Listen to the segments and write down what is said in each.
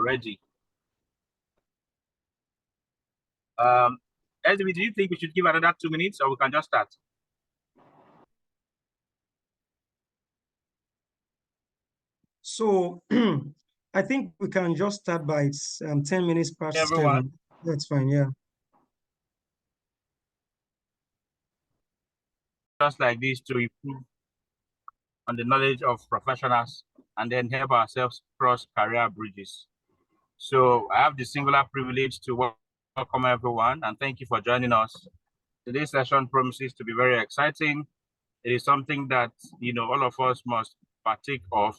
are ready. SDB, do you think we should give another 2 minutes or we can just start? So I think we can just start by 10 minutes past Everyone. 7. That's fine, yeah. Just like this to improve on the knowledge of professionals and then help ourselves cross career bridges. So I have the singular privilege to welcome everyone and thank you for joining us. Today's session promises to be very exciting. It is something that, you know, all of us must partake of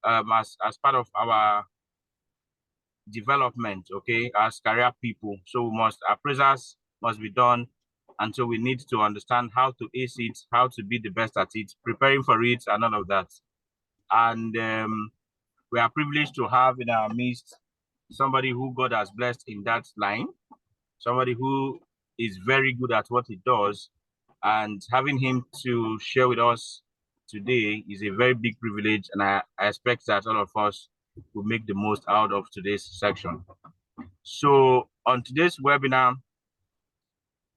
as part of our development, okay, as career people. So appraisals must be done, and so we need to understand how to ace it, how to be the best at it, preparing for it, and all of that. And we are privileged to have in our midst somebody who God has blessed in that line, somebody who is very good at what he does, and having him to share with us today is a very big privilege, and I expect that all of us will make the most out of today's section. So on today's webinar,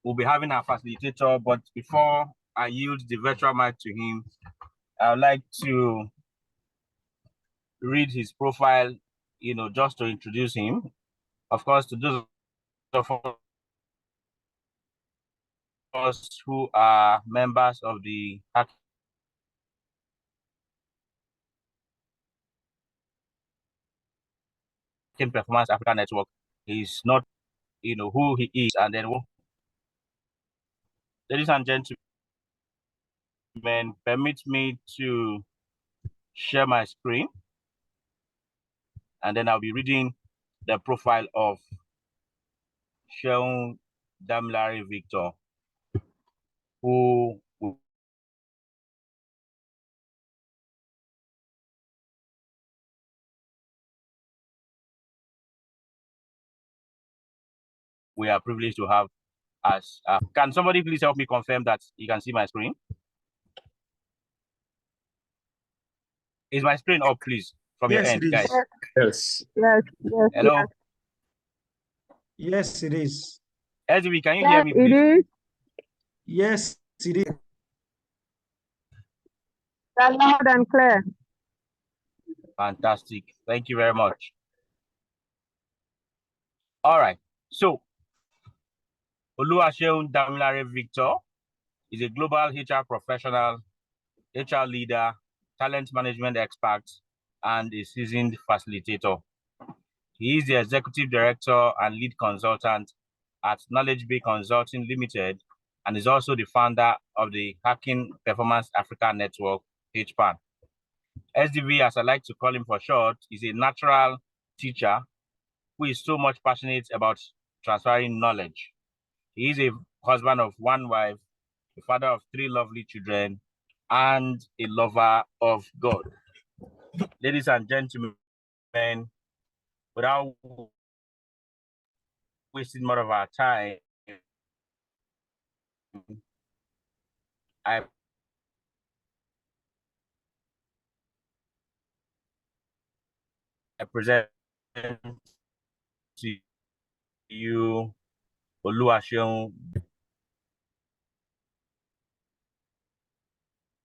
we'll be having our facilitator, but before I yield the virtual mic to him, I would like to read his profile, you know, just to introduce him. Of course, to those of us who are members of the HPAN Performance Africa Network, he's not, you know, who he is. And then, ladies and gentlemen, permit me to share my screen, and then I'll be reading the profile of Seun Damilare-Victor, who we are privileged to have as can somebody please help me confirm that you can see my screen? Is my screen up, please, from your end, guys? Yes. Hello? Yes, it is. SDB, can you hear me, please? It is. Yes, it is. Loud and clear. Fantastic. Thank you very much. All right. So, Seun Damilare-Victor is a global HR professional, HR leader, talent management expert, and a seasoned facilitator. He is the executive director and lead consultant at Knowledge Bay Consulting Limited, and is also the founder of the HPAN Performance Africa Network, HPAN. SDV, as I like to call him for short, is a natural teacher who is so much passionate about transferring knowledge. He is a husband of one wife, a father of 3 lovely children, and a lover of God. Ladies and gentlemen, without wasting more of our time, I present to you Seun.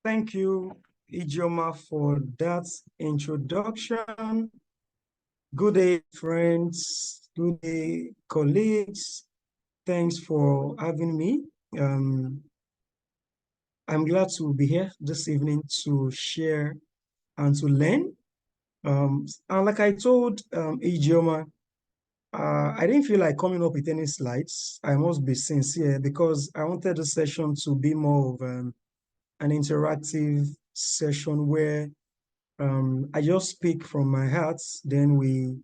Thank you, Ijeoma, for that introduction. Good day, friends. Good day, colleagues. Thanks for having me. I'm glad to be here this evening to share and to learn. And like I told Ijeoma, I didn't feel like coming up with any slides. I must be sincere because I wanted the session to be more of an interactive session where I just speak from my heart, then we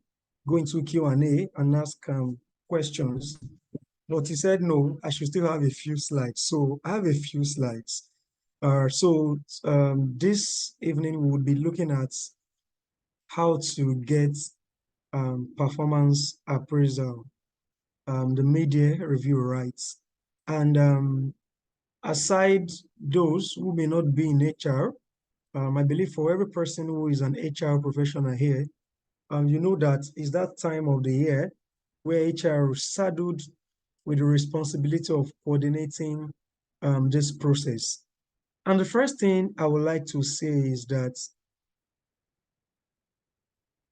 go into Q&A and ask questions. But he said, no, I should still have a few slides. So I have a few slides. So this evening we will be looking at how to get performance appraisal, the media review rights. And aside those who may not be in HR, I believe for every person who is an HR professional here, you know that it's that time of the year where HR is saddled with the responsibility of coordinating this process. And the first thing I would like to say is that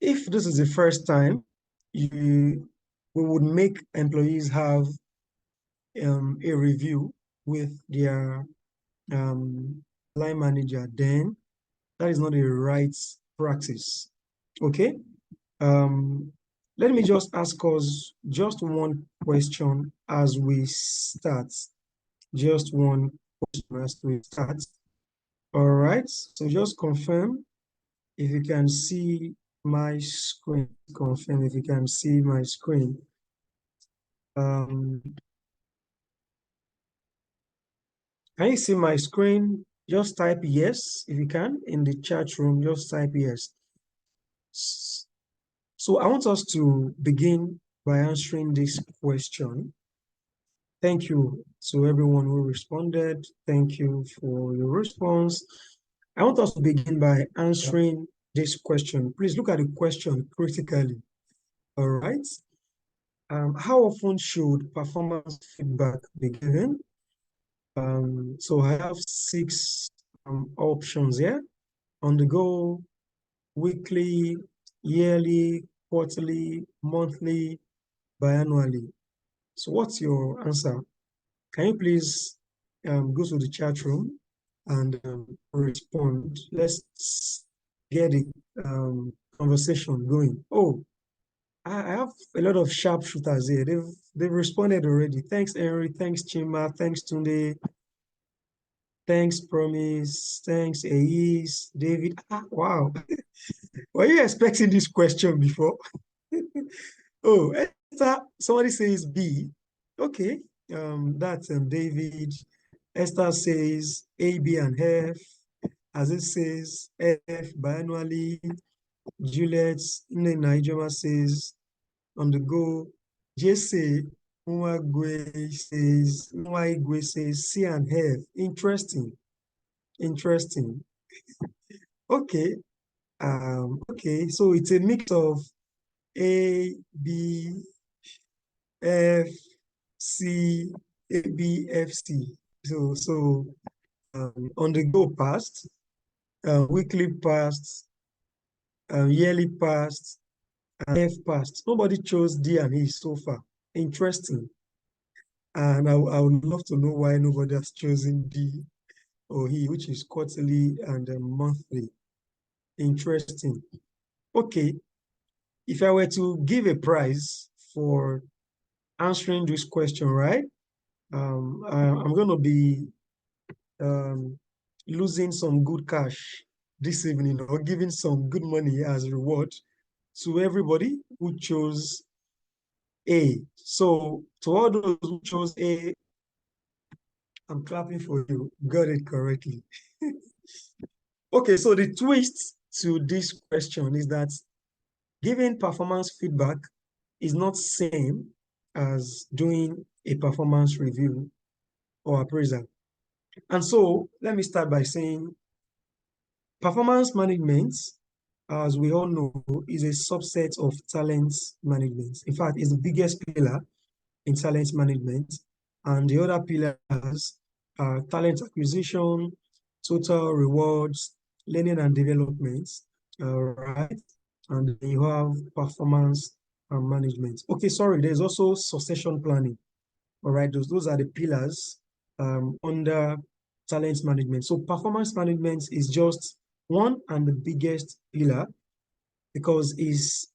if this is the first time we would make employees have a review with their line manager, then that is not a right practice. Okay? Let me just ask us just one question as we start. Just one question as we start. All right, so just confirm if you can see my screen. Confirm if you can see my screen. Can you see my screen? Just type yes if you can in the chat room. Just type yes. So I want us to begin by answering this question. Thank you to everyone who responded. Thank you for your response. I want us to begin by answering this question. Please look at the question critically. All right. How often should performance feedback be given? So I have 6 options here: on the go, weekly, yearly, quarterly, monthly, biannually. So what's your answer? Can you please go to the chat room and respond? Let's get the conversation going. Oh, I have a lot of sharpshooters here. They've responded already. Thanks, Henry. Thanks, Chima. Thanks, Tunde. Thanks, Promise. Thanks, Ace. David. Wow. Were you expecting this question before? Oh, Esther, somebody says B. Okay. That's David. Esther says A, B, and F. As it says F biannually. Juliet Ijeoma says on the go. Jesse Nwagwe says C and F. Interesting. Interesting. Okay. Okay. So it's a mix of A, B, F, C, A, B, F, C. So on the go passed, weekly passed, yearly passed, and F passed. Nobody chose D and E so far. Interesting. And I would love to know why nobody has chosen D or E, which is quarterly and monthly. Interesting. Okay. If I were to give a prize for answering this question, right? I'm going to be losing some good cash this evening or giving some good money as reward to everybody who chose A. So to all those who chose A, I'm clapping for you. Got it correctly. Okay, so the twist to this question is that giving performance feedback is not same as doing a performance review or appraisal. And so let me start by saying performance management, as we all know, is a subset of talent management. In fact, it's the biggest pillar in talent management. And the other pillars are talent acquisition, total rewards, learning and development, right? And then you have performance management. Okay, sorry, there's also succession planning. All right, those are the pillars under talent management. So performance management is just one and the biggest pillar because it's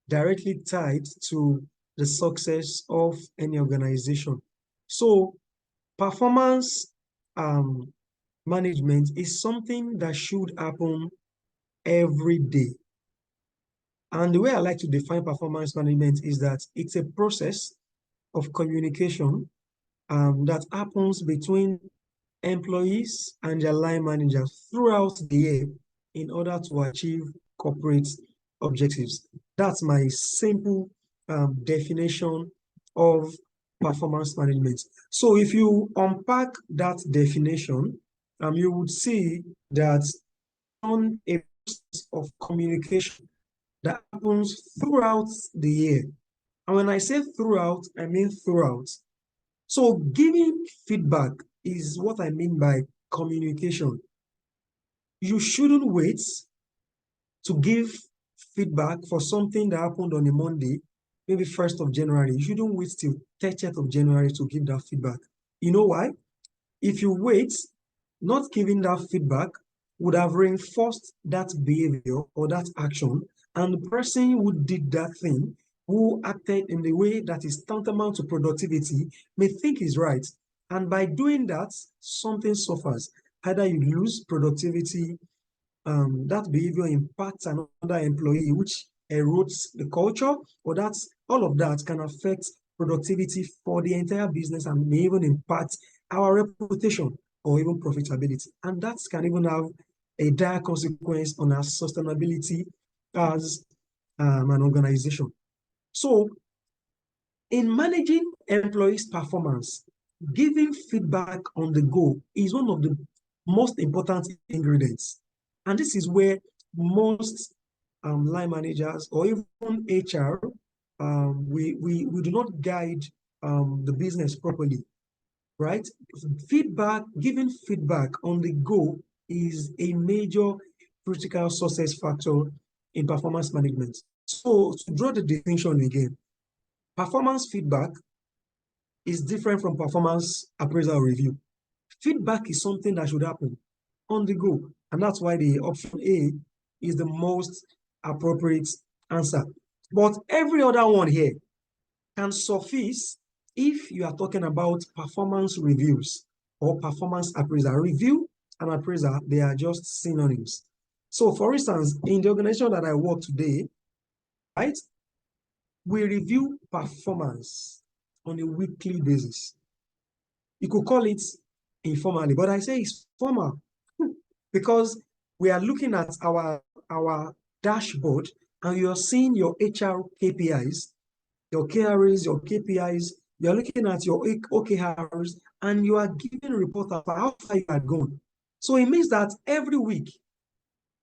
directly tied to the success of any organization. So performance management is something that should happen every day. And the way I like to define performance management is that it's a process of communication that happens between employees and their line managers throughout the year in order to achieve corporate objectives. That's my simple definition of performance management. So if you unpack that definition, you would see that on a process of communication that happens throughout the year. And when I say throughout, I mean throughout. So giving feedback is what I mean by communication. You shouldn't wait to give feedback for something that happened on a Monday, maybe 1st of January. You shouldn't wait till 30th of January to give that feedback. You know why? If you wait, not giving that feedback would have reinforced that behavior or that action, and the person who did that thing, who acted in the way that is tantamount to productivity, may think is right. And by doing that, something suffers. Either you lose productivity, that behavior impacts another employee, which erodes the culture, or that's all of that can affect productivity for the entire business and may even impact our reputation or even profitability. And that can even have a dire consequence on our sustainability as an organization. So in managing employees' performance, giving feedback on the go is one of the most important ingredients. And this is where most line managers or even HR, we do not guide the business properly, right? Giving feedback on the go is a major critical success factor in performance management. So to draw the distinction again, performance feedback is different from performance appraisal review. Feedback is something that should happen on the go. And that's why the option A is the most appropriate answer. But every other one here can suffice if you are talking about performance reviews or performance appraisal. Review and appraisal, they are just synonyms. So for instance, in the organization that I work today, right, we review performance on a weekly basis. You could call it informally, but I say it's formal because we are looking at our dashboard and you're seeing your HR KPIs, your KRAs, your KPIs, you're looking at your OKRs, and you are giving a report of how far you had gone. So it means that every week,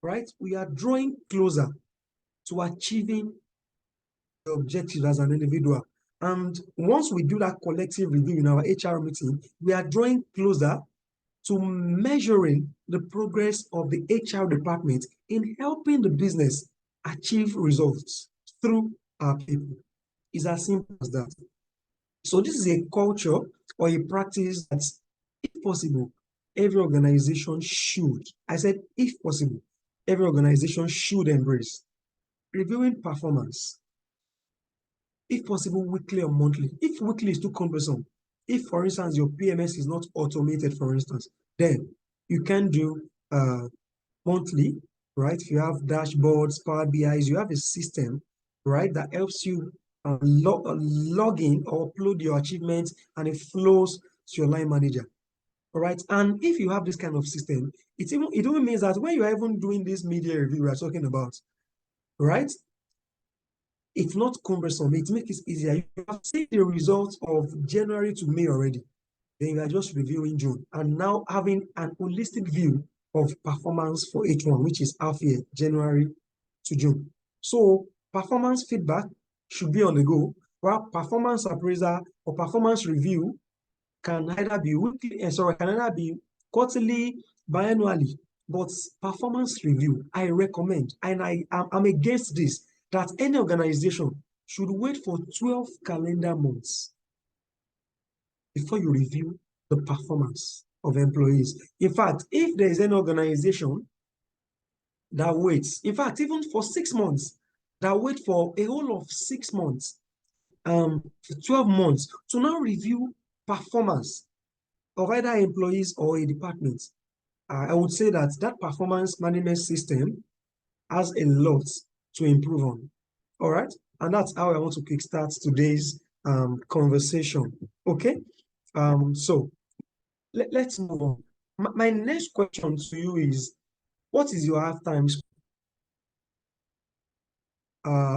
right, we are drawing closer to achieving the objective as an individual. And once we do that collective review in our HR meeting, we are drawing closer to measuring the progress of the HR department in helping the business achieve results through our people. It's as simple as that. So this is a culture or a practice that, if possible, every organization should, I said if possible, every organization should embrace. Reviewing performance, if possible, weekly or monthly. If weekly is too cumbersome, if, for instance, your PMS is not automated, for instance, then you can do monthly, right? If you have dashboards, Power BIs, you have a system, right, that helps you log in or upload your achievements, and it flows to your line manager. All right. And if you have this kind of system, it even means that when you're even doing this media review we're talking about, right, it's not cumbersome. It makes it easier. You have seen the results of January to May already. Then you are just reviewing June and now having an holistic view of performance for H1, which is half year, January to June. So performance feedback should be on the go, while performance appraisal or performance review can either be weekly, can either be quarterly, biannually. But performance review, I recommend, and I'm against this, that any organization should wait for 12 calendar months before you review the performance of employees. In fact, if there is an organization that waits, in fact, even for 6 months, that wait for a whole of 6 months, 12 months to now review performance of either employees or a department, I would say that that performance management system has a lot to improve on. All right. And that's how I want to kickstart today's conversation. Okay. So let's move on. My next question to you is, what is your halftime score?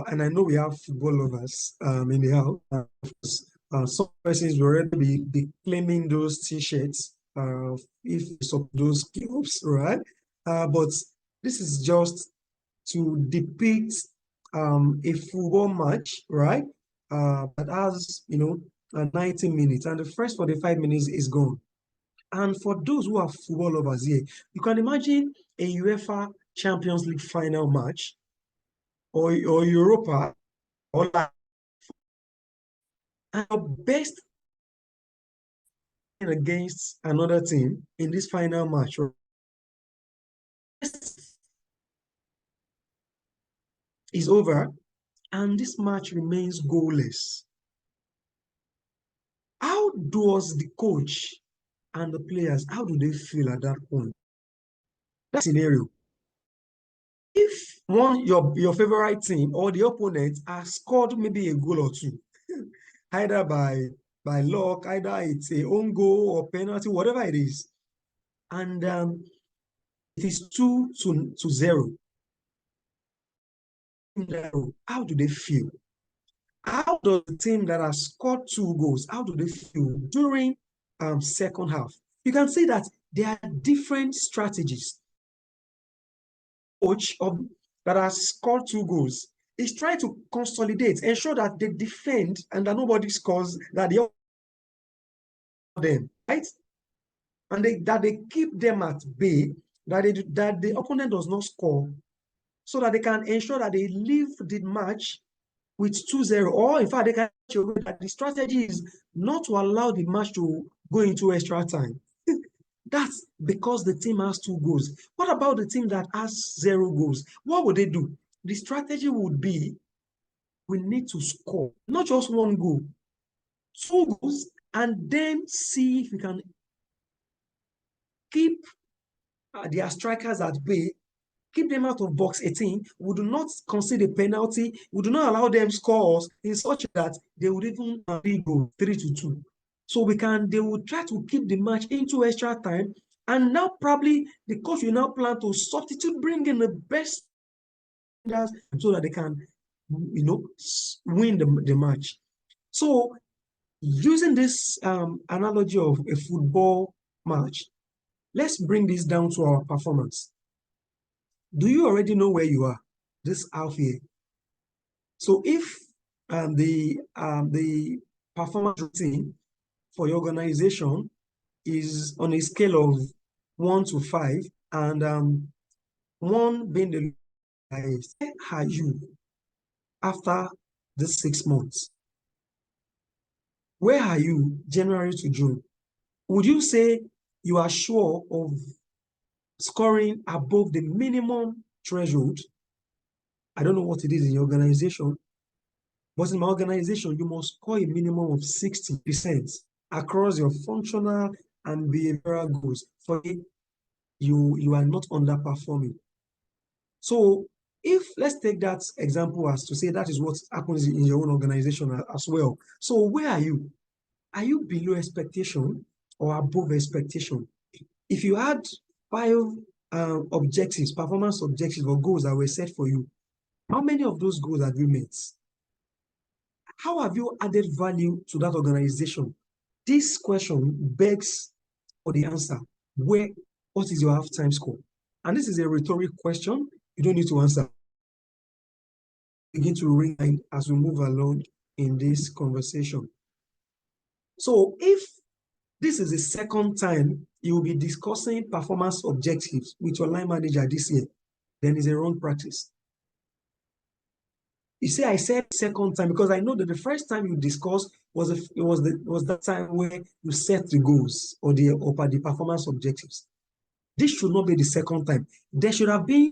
And I know we have football lovers in the house. Some persons will already be claiming those t-shirts if some those clubs, right? But this is just to depict a football match, right? That has, 90 minutes, and the first 45 minutes is gone. And for those who are football lovers here, you can imagine a UEFA Champions League final match or Europa or like, and your best against another team in this final match is over and this match remains goalless. How does the coach and the players, how do they feel at that point? That scenario. If your favorite team or the opponent has scored maybe a goal or two, either by luck, either it's a own goal or penalty, whatever it is, and it is 2-0. How do they feel? How does the team that has scored 2 goals, how do they feel during second half? You can see that there are different strategies. Coach that has scored 2 goals is trying to consolidate, ensure that they defend and that nobody scores, that they them, right? And that they keep them at bay, that the opponent does not score, so that they can ensure that they leave the match with 2-0, or in fact, they can show that the strategy is not to allow the match to go into extra time. That's because the team has 2 goals. What about the team that has 0 goals? What would they do? The strategy would be, we need to score, not just 1 goal, 2 goals, and then see if we can keep their strikers at bay, keep them out of box 18. We do not concede a penalty. We do not allow them scores in such that they would even go 3-2. So they will try to keep the match into extra time. And now probably the coach will now plan to substitute, bring in the best so that they can, win the match. So using this analogy of a football match, let's bring this down to our performance. Do you already know where you are this half year? So if the performance routine for your organization is on a scale of 1 to 5, and 1 being the highest, where are you after the 6 months? Where are you January to June? Would you say you are sure of scoring above the minimum threshold? I don't know what it is in your organization, but in my organization, you must score a minimum of 60% across your functional and behavioral goals. For it, you are not underperforming. So if, let's take that example as to say that is what happens in your own organization as well. So where are you? Are you below expectation or above expectation? If you had 5 objectives, performance objectives or goals that were set for you, how many of those goals have you met? How have you added value to that organization? This question begs for the answer. What is your halftime score? And this is a rhetoric question. You don't need to answer. Begin to ring as we move along in this conversation. So if this is the second time you will be discussing performance objectives with your line manager this year, then it's a wrong practice. You see, I said second time because I know that the first time you discussed was that time where you set the goals or the performance objectives. This should not be the second time. There should have been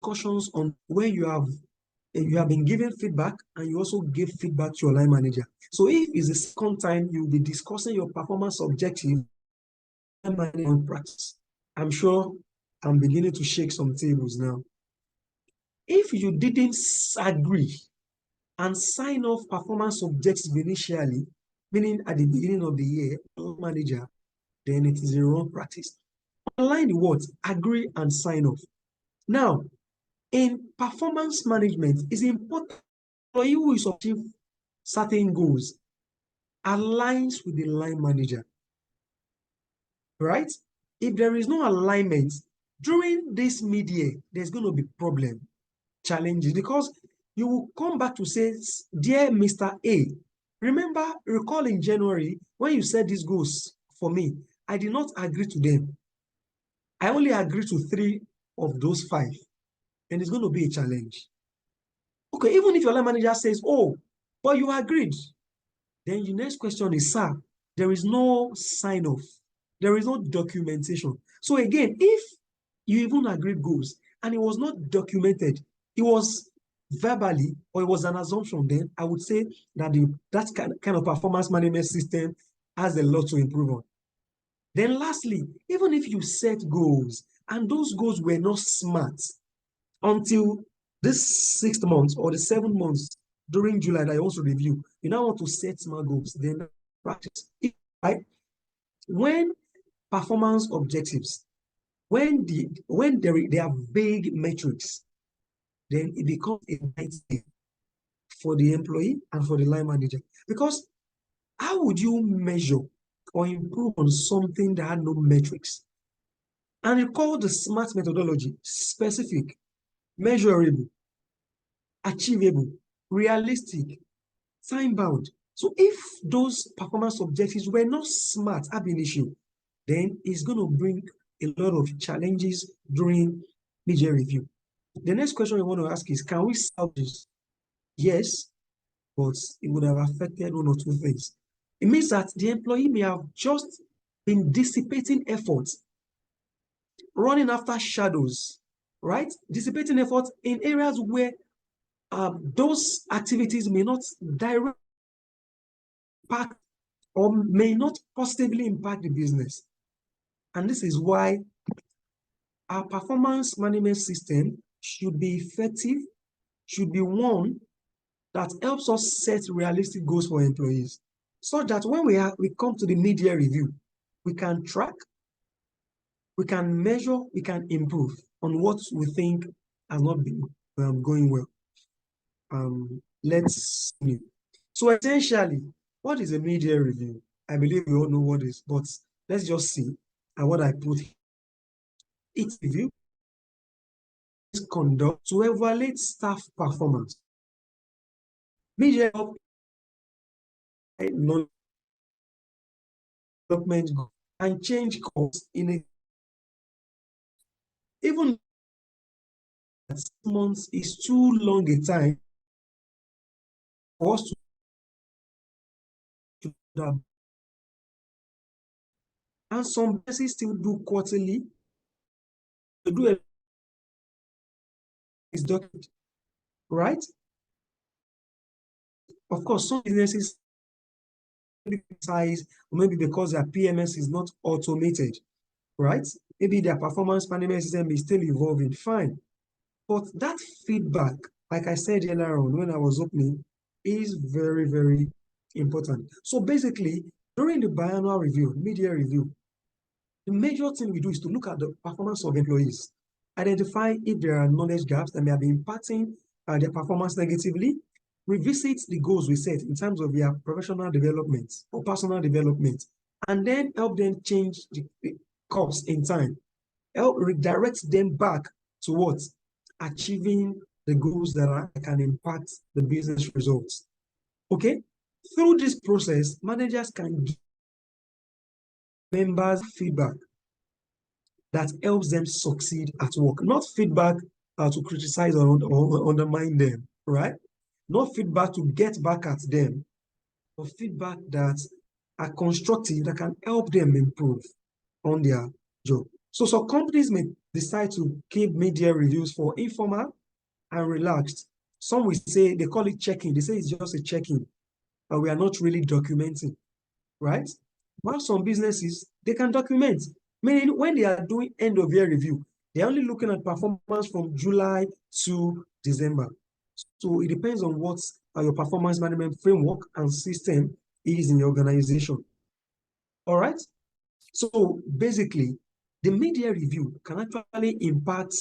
discussions on where you have been given feedback and you also give feedback to your line manager. So if it's the second time you'll be discussing your performance objective on practice, I'm sure I'm beginning to shake some tables now. If you didn't agree and sign off performance objectives initially, meaning at the beginning of the year, manager, then it is a wrong practice. Align the words, agree and sign off. Now, in performance management, it's important for you who is achieve certain goals, aligns with the line manager, right? If there is no alignment during this mid-year, there's going to be problem, challenges, because you will come back to say, dear Mr. A, recall in January when you said these goals for me, I did not agree to them. I only agreed to 3 of those 5, and it's going to be a challenge. Okay, even if your line manager says, oh, but you agreed, then your next question is, sir, there is no sign off, there is no documentation. So again, if you even agreed goals and it was not documented, it was verbally or it was an assumption, then I would say that that kind of performance management system has a lot to improve on. Then lastly, even if you set goals and those goals were not smart until this 6th month or the 7th month during July that I also review, you now want to set smart goals, then practice. Right? When performance objectives, when they are vague metrics, then it becomes a nightmare for the employee and for the line manager. Because how would you measure or improve on something that had no metrics? And you call the SMART methodology: specific, measurable, achievable, realistic, time-bound. So if those performance objectives were not smart ab initio, then it's going to bring a lot of challenges during mid-year review. The next question we want to ask is, can we solve this? Yes, but it would have affected 1 or 2 things. It means that the employee may have just been dissipating efforts, running after shadows, right? Dissipating efforts in areas where those activities may not directly impact or may not positively impact the business. And this is why our performance management system should be effective, should be one that helps us set realistic goals for employees, so that when we come to the mid-year review, we can track, we can measure, we can improve on what we think has not been going well. Let's see. So essentially, what is a mid-year review? I believe we all know what it is, but let's just see what I put here. It's review is conduct to evaluate staff performance. Mid-year non-development goals and change course in a even 6 months is too long a time for us to do. And some businesses still do quarterly, to do a is document, right? Of course, some businesses size, or maybe because their PMS is not automated, right? Maybe their performance management system is still evolving, fine. But that feedback, like I said earlier on when I was opening, is very, very important. So basically, during the biannual review, mid-year review, the major thing we do is to look at the performance of employees, identify if there are knowledge gaps that may have been impacting their performance negatively, revisit the goals we set in terms of their professional development or personal development, and then help them change the course in time, help redirect them back to what? Achieving the goals that can impact the business results. Okay? Through this process, managers can give members feedback that helps them succeed at work, not feedback to criticize or undermine them, right? Not feedback to get back at them, but feedback that are constructive, that can help them improve on their job. So some companies may decide to keep mid-year reviews for informal and relaxed. Some will say, they call it checking. They say it's just a checking, and we are not really documenting, right? While some businesses, they can document. Meaning when they are doing end of year review, they're only looking at performance from July to December. So it depends on what your performance management framework and system is in your organization. All right. So basically, the mid-year review can actually impact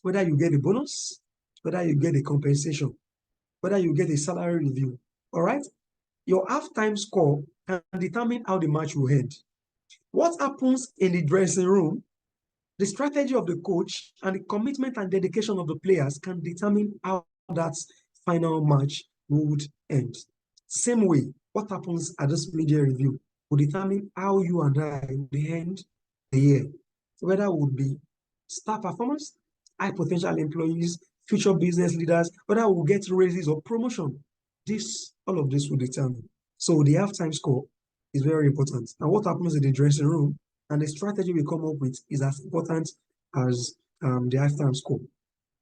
whether you get a bonus, whether you get a compensation, whether you get a salary review. All right. Your halftime score can determine how the match will end. What happens in the dressing room, the strategy of the coach, and the commitment and dedication of the players can determine how that final match would end. Same way, what happens at this media review will determine how you and I will end the year. Whether it would be star performers, high potential employees, future business leaders, whether we'll get raises or promotion. All of this will determine. So the halftime score is very important. And what happens in the dressing room and the strategy we come up with is as important as the halftime score.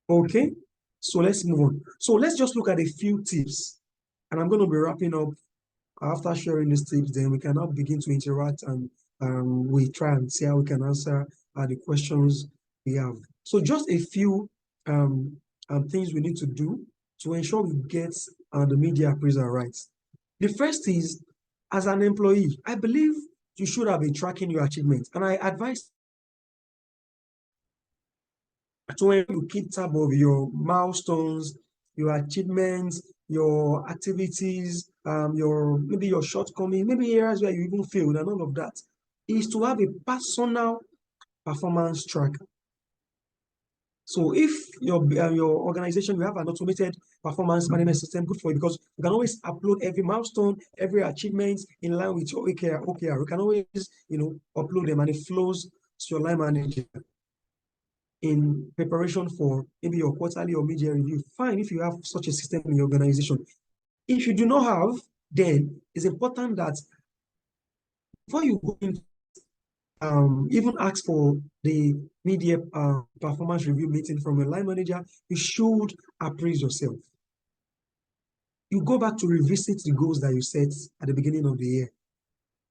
Okay, so let's move on. So let's just look at a few tips. And I'm going to be wrapping up after sharing these tips. Then we can now begin to interact and we try and see how we can answer the questions we have. So just a few things we need to do to ensure we get the media appraisal right. The first is, as an employee, I believe you should have been tracking your achievements. And I advise to when you keep tab of your milestones, your achievements, your activities, maybe your shortcomings, maybe areas where you even failed and all of that, is to have a personal performance tracker. So if your organization, you have an automated performance management system, good for you, because you can always upload every milestone, every achievement in line with your OKR. You can always, upload them and it flows to your line manager in preparation for maybe your quarterly or media review. Fine if you have such a system in your organization. If you do not have, then it's important that before you go into even ask for the media performance review meeting from your line manager, you should appraise yourself. You go back to revisit the goals that you set at the beginning of the year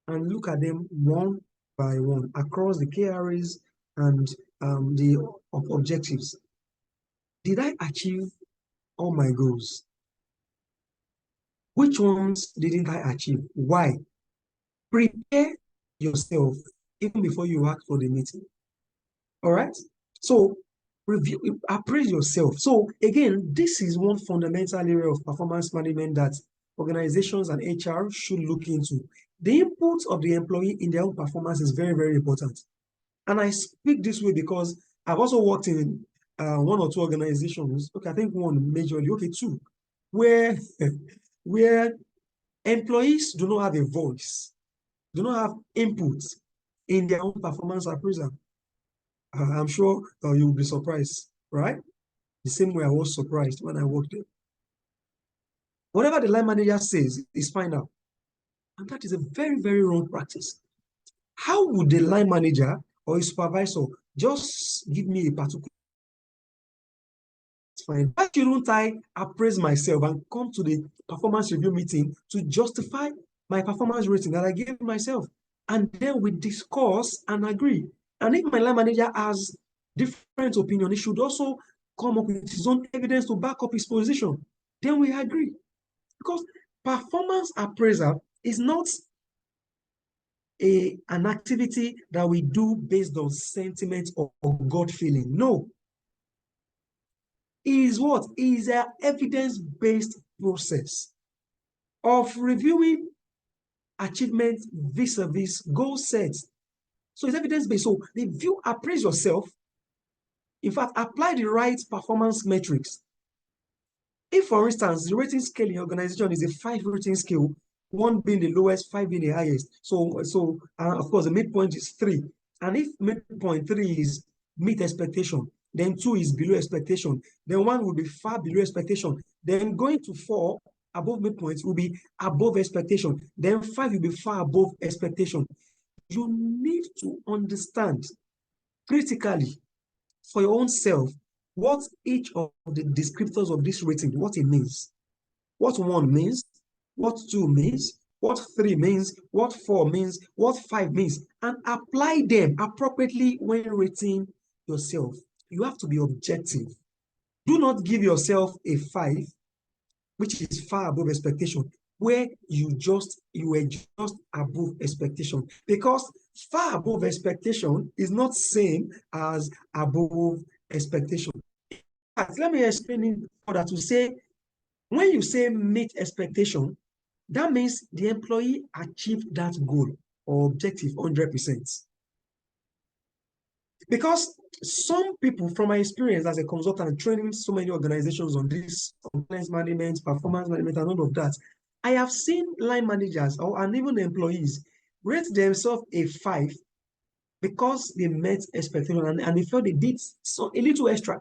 and look at them one by one across the KRAs and the objectives. Did I achieve all my goals? Which ones didn't I achieve? Why? Prepare yourself even before you ask for the meeting. All right? So appraise yourself. So again, this is one fundamental area of performance management that organizations and HR should look into. The input of the employee in their own performance is very, very important. And I speak this way because I've also worked in one or two organizations, okay, I think one majorly, okay, two, where employees do not have a voice, do not have input in their own performance appraisal. I'm sure you'll be surprised, right? The same way I was surprised when I worked there. Whatever the line manager says is final. And that is a very, very wrong practice. How would the line manager or a supervisor just give me a particular fine? Why shouldn't I appraise myself and come to the performance review meeting to justify my performance rating that I gave myself? And then we discuss and agree. And if my line manager has different opinion, he should also come up with his own evidence to back up his position. Then we agree. Because performance appraisal is not an activity that we do based on sentiment or gut feeling. No. It is what? It is an evidence-based process of reviewing achievement vis-a-vis goal sets. So it's evidence-based. So if you appraise yourself, in fact, apply the right performance metrics. If, for instance, the rating scale in your organization is a 5 rating scale, 1 being the lowest, 5 being the highest. So of course, the midpoint is 3. And if midpoint 3 is meet expectation, then 2 is below expectation, then 1 will be far below expectation. Then going to 4 above midpoint will be above expectation. Then 5 will be far above expectation. You need to understand critically for your own self what each of the descriptors of this rating, what it means. What 1 means, what 2 means, what 3 means, what 4 means, what 5 means, and apply them appropriately when rating yourself. You have to be objective. Do not give yourself a 5, which is far above expectation, where you were just above expectation, because far above expectation is not same as above expectation. Let me explain it further to say, when you say meet expectation, that means the employee achieved that goal or objective 100%. Because some people, from my experience as a consultant and training so many organizations on this compliance management, performance management, and all of that, I have seen line managers and even employees rate themselves a 5 because they met expectations and they felt they did a little extra.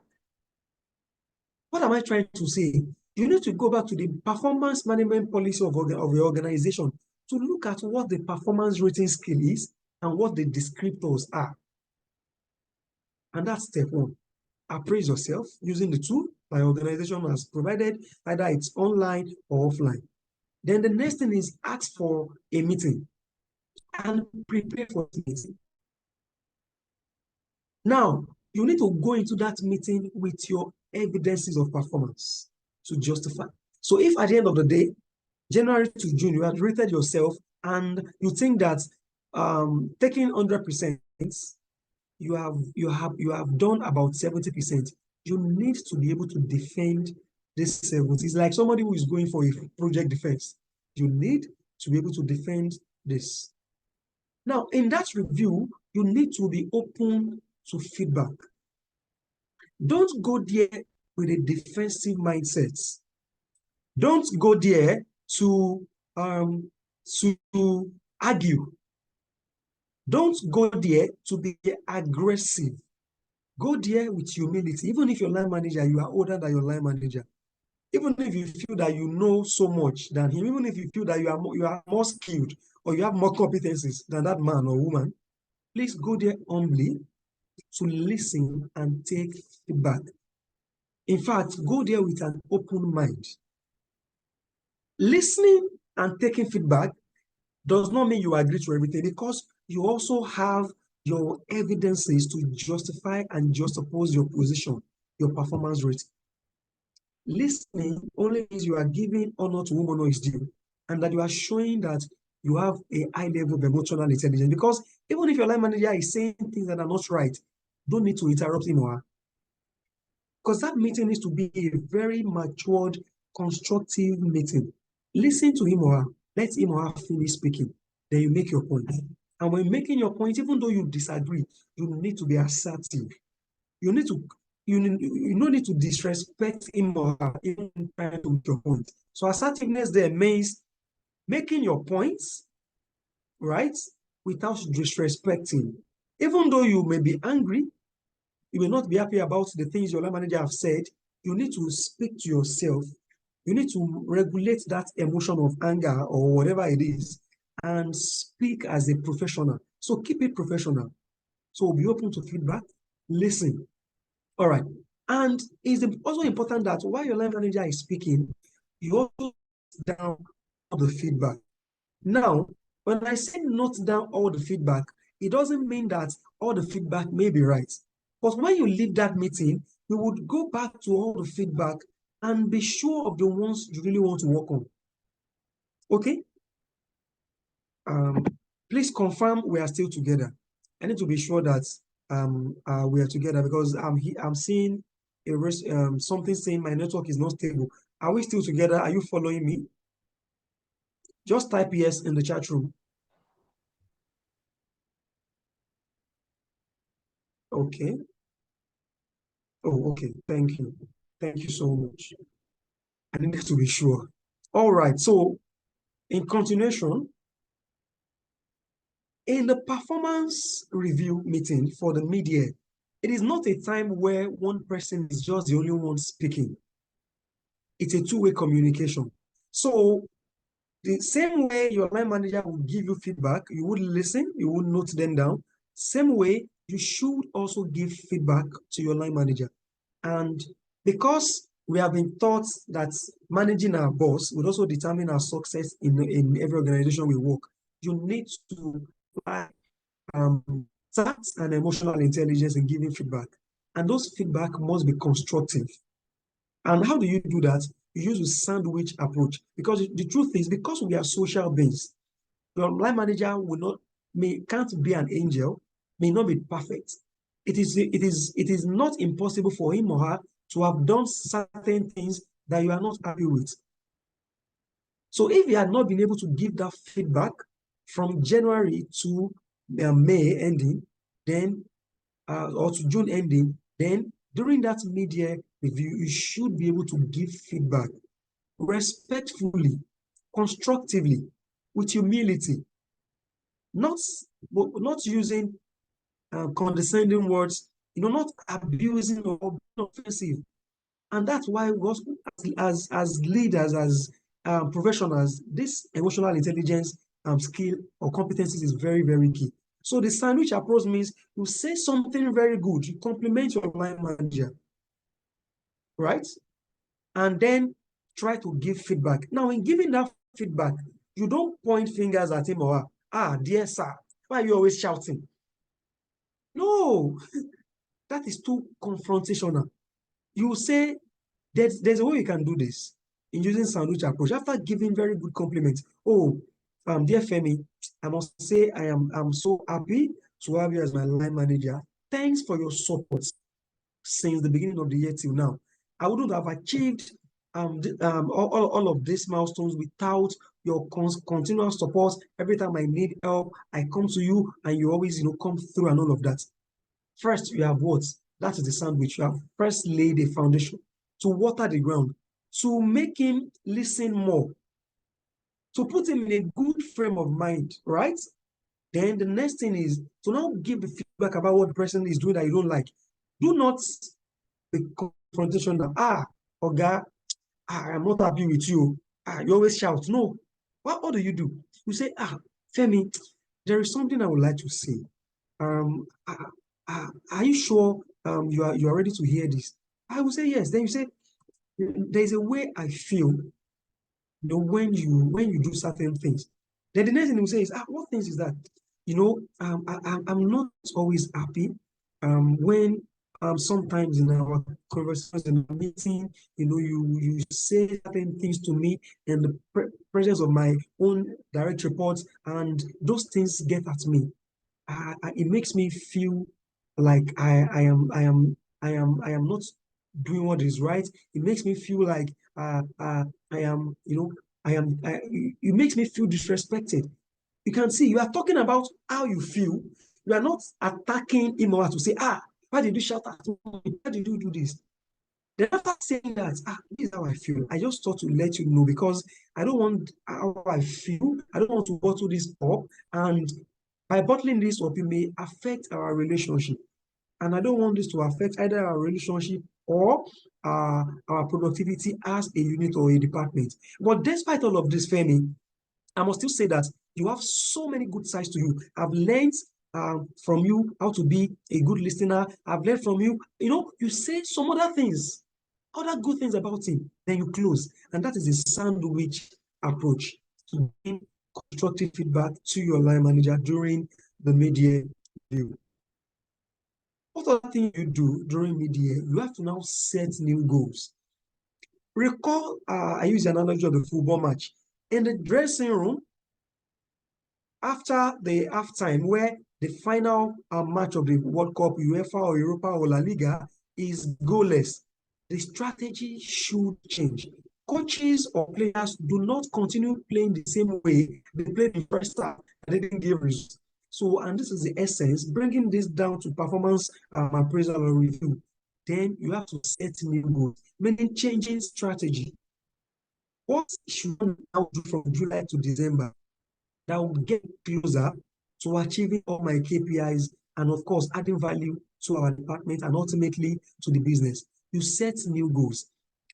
What am I trying to say? You need to go back to the performance management policy of the organization to look at what the performance rating scale is and what the descriptors are. And that's step 1. Appraise yourself using the tool my organization has provided, either it's online or offline. Then the next thing is ask for a meeting and prepare for the meeting. Now, you need to go into that meeting with your evidences of performance to justify. So if at the end of the day, January to June, you have rated yourself and you think that taking 100%, you have done about 70%. You need to be able to defend this 70. It's like somebody who is going for a project defense. You need to be able to defend this. Now, in that review, you need to be open to feedback. Don't go there with a defensive mindset. Don't go there to argue. Don't go there to be aggressive. Go there with humility. Even if your line manager, you are older than your line manager. Even if you feel that you know so much than him, even if you feel that you are more skilled or you have more competencies than that man or woman, please go there humbly to listen and take feedback. In fact, go there with an open mind. Listening and taking feedback does not mean you agree to everything, because you also have your evidences to justify and juxtapose your position, your performance rate. Listening only means you are giving honor to whom honor is due, and that you are showing that you have a high level of emotional intelligence. Because even if your line manager is saying things that are not right, don't need to interrupt him or her. Because that meeting needs to be a very matured, constructive meeting. Listen to him or her. Let him or her finish speaking. Then you make your point. And when making your point, even though you disagree, you need to be assertive. You don't need to disrespect him or her, even trying to make your point. So assertiveness there means making your points, right, without disrespecting. Even though you may be angry, you may not be happy about the things your line manager have said, you need to speak to yourself. You need to regulate that emotion of anger or whatever it is and speak as a professional. So keep it professional. So be open to feedback, listen. All right. And it's also important that while your line manager is speaking, you also note down all the feedback. Now, when I say note down all the feedback, it doesn't mean that all the feedback may be right. But when you leave that meeting, you would go back to all the feedback and be sure of the ones you really want to work on. Okay? Please confirm we are still together. I need to be sure that we are together, because I'm seeing something saying my network is not stable. Are we still together? Are you following me? Just type yes in the chat room. Okay. Oh, okay. Thank you. Thank you so much. I needed to be sure. All right. So, in continuation, in the performance review meeting for the media, it is not a time where one person is just the only one speaking. It's a two-way communication. So, the same way your line manager will give you feedback, you would listen, you would note them down. Same way, you should also give feedback to your line manager. And because we have been taught that managing our boss would also determine our success in every organization we work, you need to apply tact and emotional intelligence in giving feedback. And those feedback must be constructive. And how do you do that? You use a sandwich approach, because the truth is, because we are social beings, your line manager can't be an angel, may not be perfect. It is not impossible for him or her to have done certain things that you are not happy with. So if you had not been able to give that feedback from January to May ending, then or to June ending, then during that mid-year review, you should be able to give feedback respectfully, constructively, with humility, not using condescending words, not abusing or being offensive. And that's why as leaders, as professionals, this emotional intelligence skill or competencies is very, very key. So the sandwich approach means you say something very good, you compliment your line manager, right? And then try to give feedback. Now, in giving that feedback, you don't point fingers at him or her. Ah, dear sir, why are you always shouting? No, that is too confrontational. You say, there's a way you can do this in using sandwich approach. After giving very good compliments, oh, dear Femi, I must say I'm so happy to have you as my line manager. Thanks for your support since the beginning of the year till now. I wouldn't have achieved all of these milestones without your continuous support. Every time I need help, I come to you and you always come through and all of that. First, you have what? That is the sandwich. You have first laid a foundation to water the ground, to make him listen more, to put him in a good frame of mind, right? Then the next thing is to now give the feedback about what the person is doing that you don't like. Do not be confrontational. Oga, I'm not happy with you. You always shout. No. What do? You say, Femi, there is something I would like to say. Are you sure you are ready to hear this? I will say yes. Then you say, there's a way I feel, when you do certain things. Then the next thing you say is, what things is that? I'm not always happy when sometimes in our conversations in a meeting, you say certain things to me in the presence of my own direct reports, and those things get at me. It makes me feel like I am not doing what is right. It makes me feel like I am, it makes me feel disrespected. You can see you are talking about how you feel. You are not attacking him or her to say, why did you shout at me? Why did you do this? Then after saying that, this is how I feel. I just thought to let you know because I don't want how I feel. I don't want to bottle this up. And by bottling this up, it may affect our relationship. And I don't want this to affect either our relationship or our productivity as a unit or a department. But despite all of this, Femi, I must still say that you have so many good sides to you. I've learned from you how to be a good listener. I've learned from you, you say some other things, other good things about him, then you close. And that is a sandwich approach to gain constructive feedback to your line manager during the mid-year review. What other thing you do during mid-year? You have to now set new goals. Recall, I use the analogy of the football match. In the dressing room, after the halftime, where the final match of the World Cup, UEFA or Europa or La Liga, is goalless, the strategy should change. Coaches or players do not continue playing the same way they played in the first half and they didn't give results. So, and this is the essence, bringing this down to performance appraisal or review. Then you have to set new goals, meaning changing strategy. What should I now do from July to December that will get closer to achieving all my KPIs and, of course, adding value to our department and ultimately to the business? You set new goals.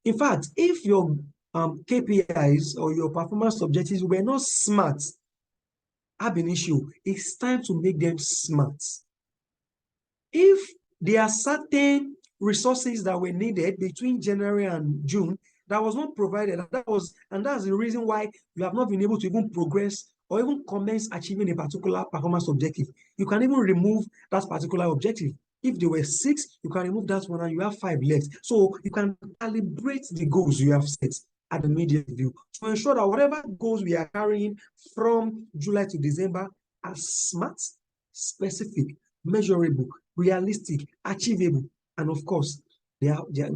In fact, if your KPIs or your performance objectives were not smart, ab initio, it's time to make them smart. If there are certain resources that were needed between January and June that was not provided, and that's the reason why you have not been able to even progress or even commence achieving a particular performance objective. You can even remove that particular objective. If there were 6, you can remove that one and you have 5 left. So you can calibrate the goals you have set at the mid-year review to ensure that whatever goals we are carrying from July to December are smart, specific, measurable, realistic, achievable, and of course, we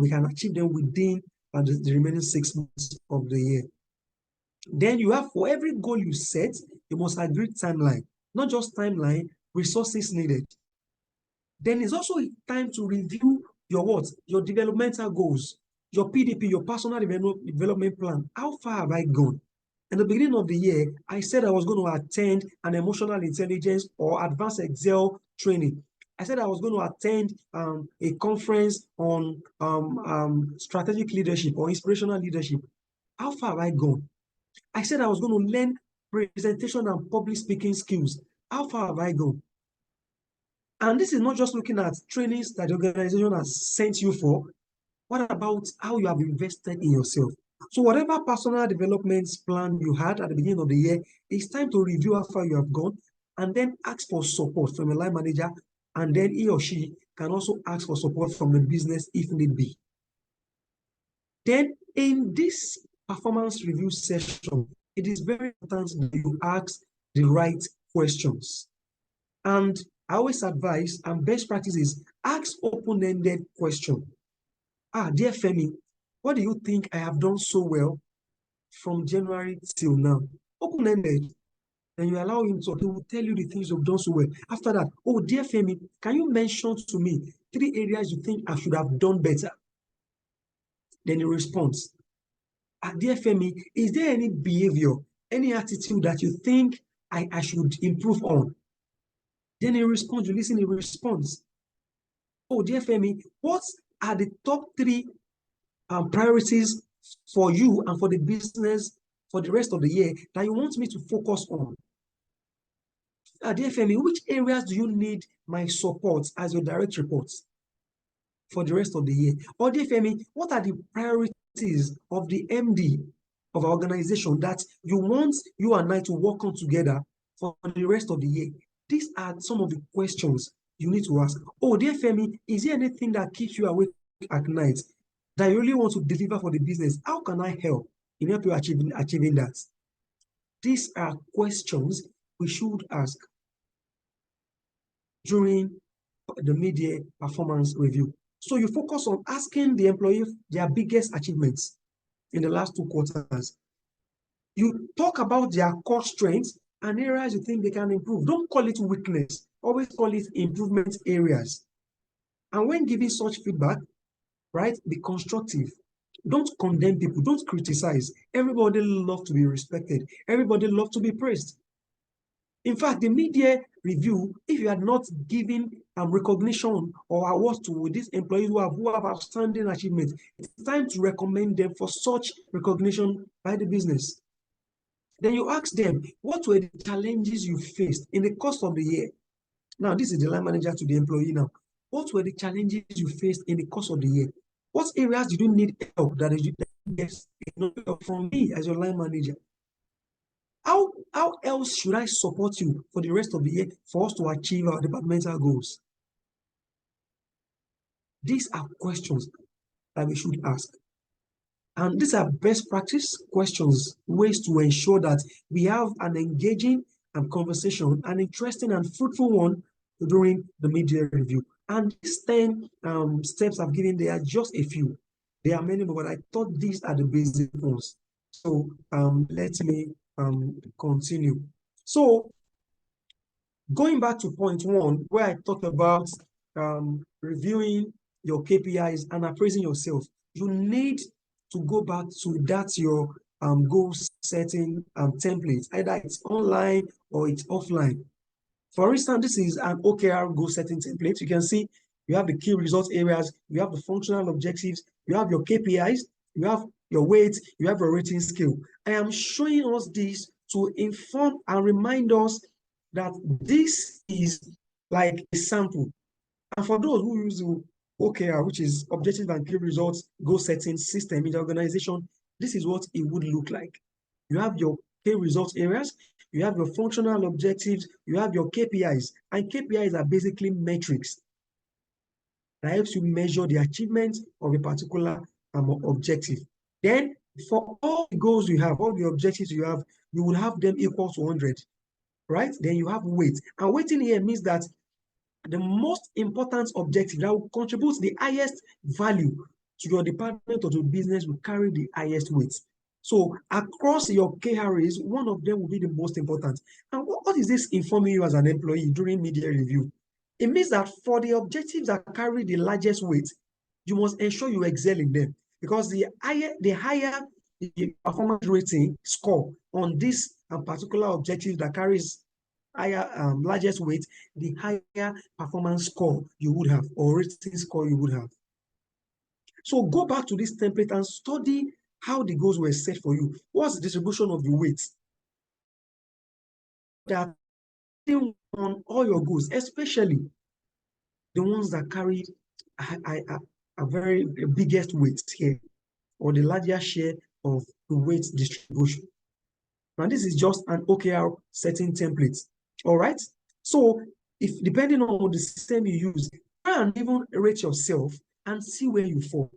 can achieve them within the remaining 6 months of the year. Then you have, for every goal you set, you must agree timeline, not just timeline, resources needed. Then it's also time to review your what? Your developmental goals, your PDP, your personal development plan. How far have I gone? In the beginning of the year, I said I was going to attend an emotional intelligence or advanced Excel training. I said I was going to attend a conference on strategic leadership or inspirational leadership. How far have I gone? I said I was going to learn presentation and public speaking skills. How far have I gone? And this is not just looking at trainings that the organization has sent you for. What about how you have invested in yourself? So whatever personal development plan you had at the beginning of the year, it's time to review how far you have gone and then ask for support from a line manager, and then he or she can also ask for support from the business if need be. Then in this performance review session, it is very important that you ask the right questions. And I always advise, and best practice is ask open-ended question. Dear Femi, what do you think I have done so well from January till now? Open-ended. Then you allow him to, he will tell you the things you've done so well. After that, dear Femi, can you mention to me 3 areas you think I should have done better? Then he responds, dear Femi, is there any behavior, any attitude that you think I should improve on? Then he responds, you listen, he responds. Dear Femi, what are the top 3 priorities for you and for the business for the rest of the year that you want me to focus on? Dear Femi, which areas do you need my support as your direct reports for the rest of the year? Or dear Femi, what are the priorities of the MD of our organization that you want you and I to work on together for the rest of the year? These are some of the questions you need to ask. Dear Femi, is there anything that keeps you awake at night that you really want to deliver for the business? How can I help in help you achieving that? These are questions we should ask during the mid-year performance review. So you focus on asking the employee their biggest achievements in the last 2 quarters. You talk about their core strengths and areas you think they can improve. Don't call it weakness. Always call it improvement areas. And when giving such feedback, right, be constructive. Don't condemn people. Don't criticize. Everybody loves to be respected. Everybody loves to be praised. In fact, the mid-year review, if you had not given recognition or awards to these employees who have outstanding achievements, it's time to recommend them for such recognition by the business. Then you ask them, what were the challenges you faced in the course of the year? Now, this is the line manager to the employee now. What were the challenges you faced in the course of the year? What areas did you need help that you get help from me as your line manager? How else should I support you for the rest of the year for us to achieve our departmental goals? These are questions that we should ask. And these are best practice questions, ways to ensure that we have an engaging conversation, an interesting and fruitful one during the mid-year review. And these 10 steps I've given, they are just a few. There are many more, but I thought these are the basic ones. So let me continue. So going back to point 1, where I talked about reviewing your KPIs and appraising yourself, you need to go back to that your goal setting template. Either it's online or it's offline. For instance, this is an OKR goal setting template. You can see you have the key results areas, you have the functional objectives, you have your KPIs, you have your weights, you have your rating scale. I am showing us this to inform and remind us that this is like a sample. And for those who use the OKR, which is objective and key results goal setting system in the organization, this is what it would look like. You have your key results areas, you have your functional objectives, you have your KPIs, and KPIs are basically metrics that helps you measure the achievement of a particular objective. Then for all the goals you have, all the objectives you have, you will have them equal to 100, right? Then you have weight. And weighting here means that the most important objective that will contribute the highest value to your department or to business will carry the highest weight. So across your KRAs, one of them will be the most important. And what is this informing you as an employee during mid-year review? It means that for the objectives that carry the largest weight, you must ensure you excel in them, because the higher the performance rating score on this particular objective that carries higher largest weight, the higher performance score you would have, or rating score you would have. So go back to this template and study how the goals were set for you. What's the distribution of the weights? That on all your goals, especially the ones that carry a very biggest weight here, or the largest share of the weight distribution. Now, this is just an OKR setting template. All right. So, if depending on the system you use, try and even rate yourself and see where you fall.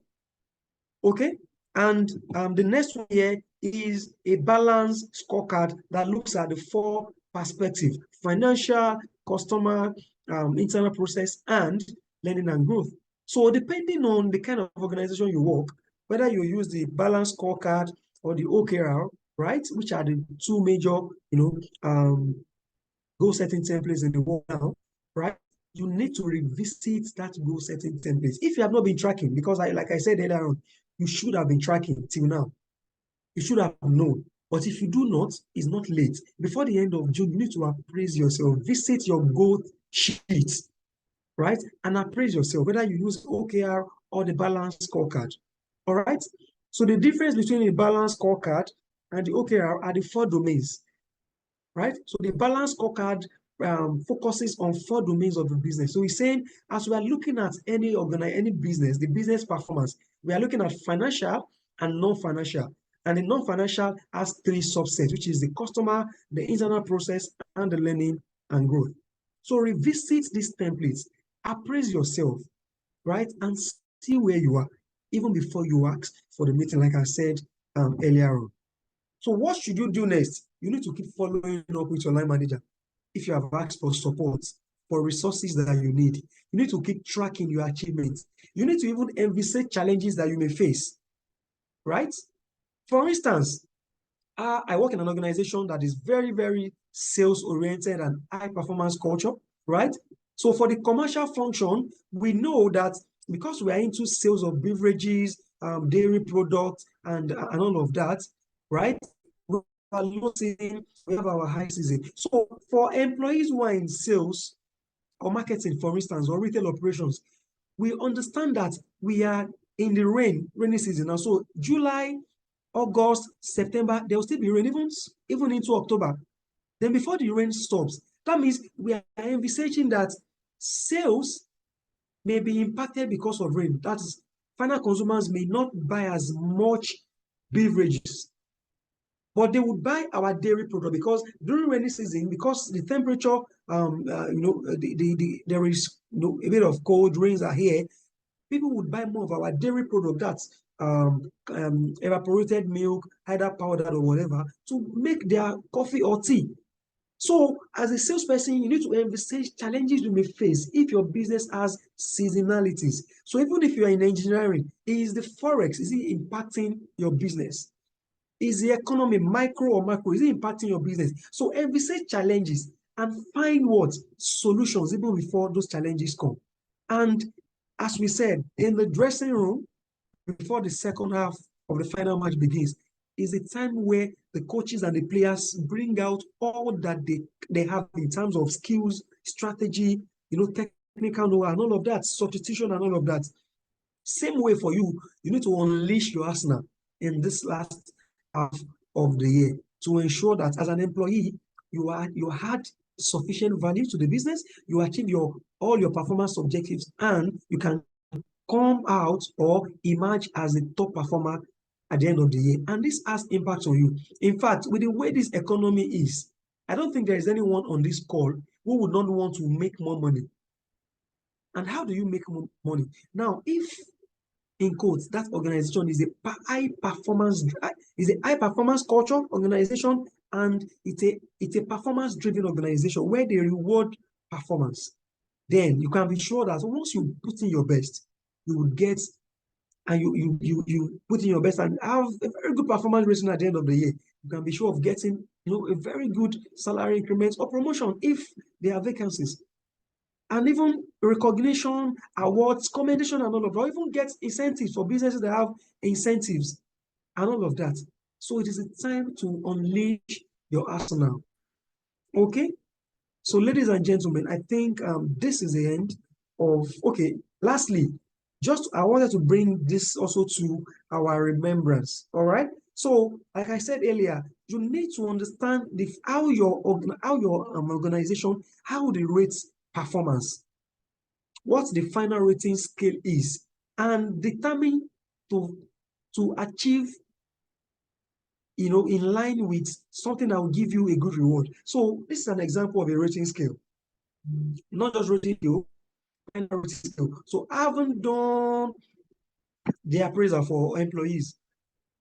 Okay. And the next one here is a balanced scorecard that looks at the 4 perspectives: financial, customer, internal process, and learning and growth. So depending on the kind of organization you work, whether you use the balanced scorecard or the OKR, right, which are the 2 major, goal setting templates in the world now, right? You need to revisit that goal setting template. If you have not been tracking, because like I said earlier on, you should have been tracking till now. You should have known. But if you do not, it's not late. Before the end of June, you need to appraise yourself. Visit your goal sheet, right? And appraise yourself, whether you use OKR or the balanced scorecard. All right? So the difference between the balanced scorecard and the OKR are the 4 domains, right? So the balanced scorecard focuses on 4 domains of the business. So we're saying, as we are looking at any business, the business performance, we are looking at financial and non-financial. And the non-financial has 3 subsets, which is the customer, the internal process, and the learning and growth. So revisit these templates, appraise yourself, right? And see where you are, even before you ask for the meeting, like I said earlier on. So what should you do next? You need to keep following up with your line manager. If you have asked for support, for resources that you need, you need to keep tracking your achievements. You need to even envisage challenges that you may face, right? For instance, I work in an organization that is very, very sales-oriented and high-performance culture, right? So for the commercial function, we know that because we are into sales of beverages, dairy products, and all of that, right? We have low season, we have our high season. So for employees who are in sales or marketing, for instance, or retail operations, we understand that we are in the rainy season. And so July, August, September, there will still be rain, even into October. Then before the rain stops, that means we are envisaging that sales may be impacted because of rain. That is, final consumers may not buy as much beverages, but they would buy our dairy product, because during rainy season, because the temperature, there is a bit of cold, rains are here, people would buy more of our dairy product, that's evaporated milk, either powdered or whatever, to make their coffee or tea. So as a salesperson, you need to envisage challenges you may face if your business has seasonalities. So even if you are in engineering, is the Forex, is it impacting your business? Is the economy micro or macro? Is it impacting your business? So envisage challenges and find what solutions even before those challenges come. And as we said, in the dressing room, before the second half of the final match begins, is a time where the coaches and the players bring out all that they have in terms of skills, strategy, technical know-how, and all of that, substitution and all of that. Same way for you, you need to unleash your arsenal in this last half of the year to ensure that as an employee, you had sufficient value to the business, you achieve all your performance objectives, and you can come out or emerge as a top performer at the end of the year. And this has impact on you. In fact, with the way this economy is, I don't think there is anyone on this call who would not want to make more money. And how do you make more money? Now, if in quotes, that organization is a high performance culture organization, and it's a performance driven organization where they reward performance, then you can be sure that once you put in your best, you will get, and you put in your best and have a very good performance rating at the end of the year, you can be sure of getting a very good salary increment or promotion if there are vacancies. and even recognition, awards, commendation, and all of that, or even get incentives for businesses that have incentives and all of that. So it is a time to unleash your arsenal. Okay? So, ladies and gentlemen, I think this is the end of. Okay, lastly, just I wanted to bring this also to our remembrance. All right. So, like I said earlier, you need to understand how your organization, how they rate performance, what the final rating scale is, and determine to achieve, in line with something that will give you a good reward. So this is an example of a rating scale, not just rating scale, final rating scale. So I haven't done the appraisal for employees,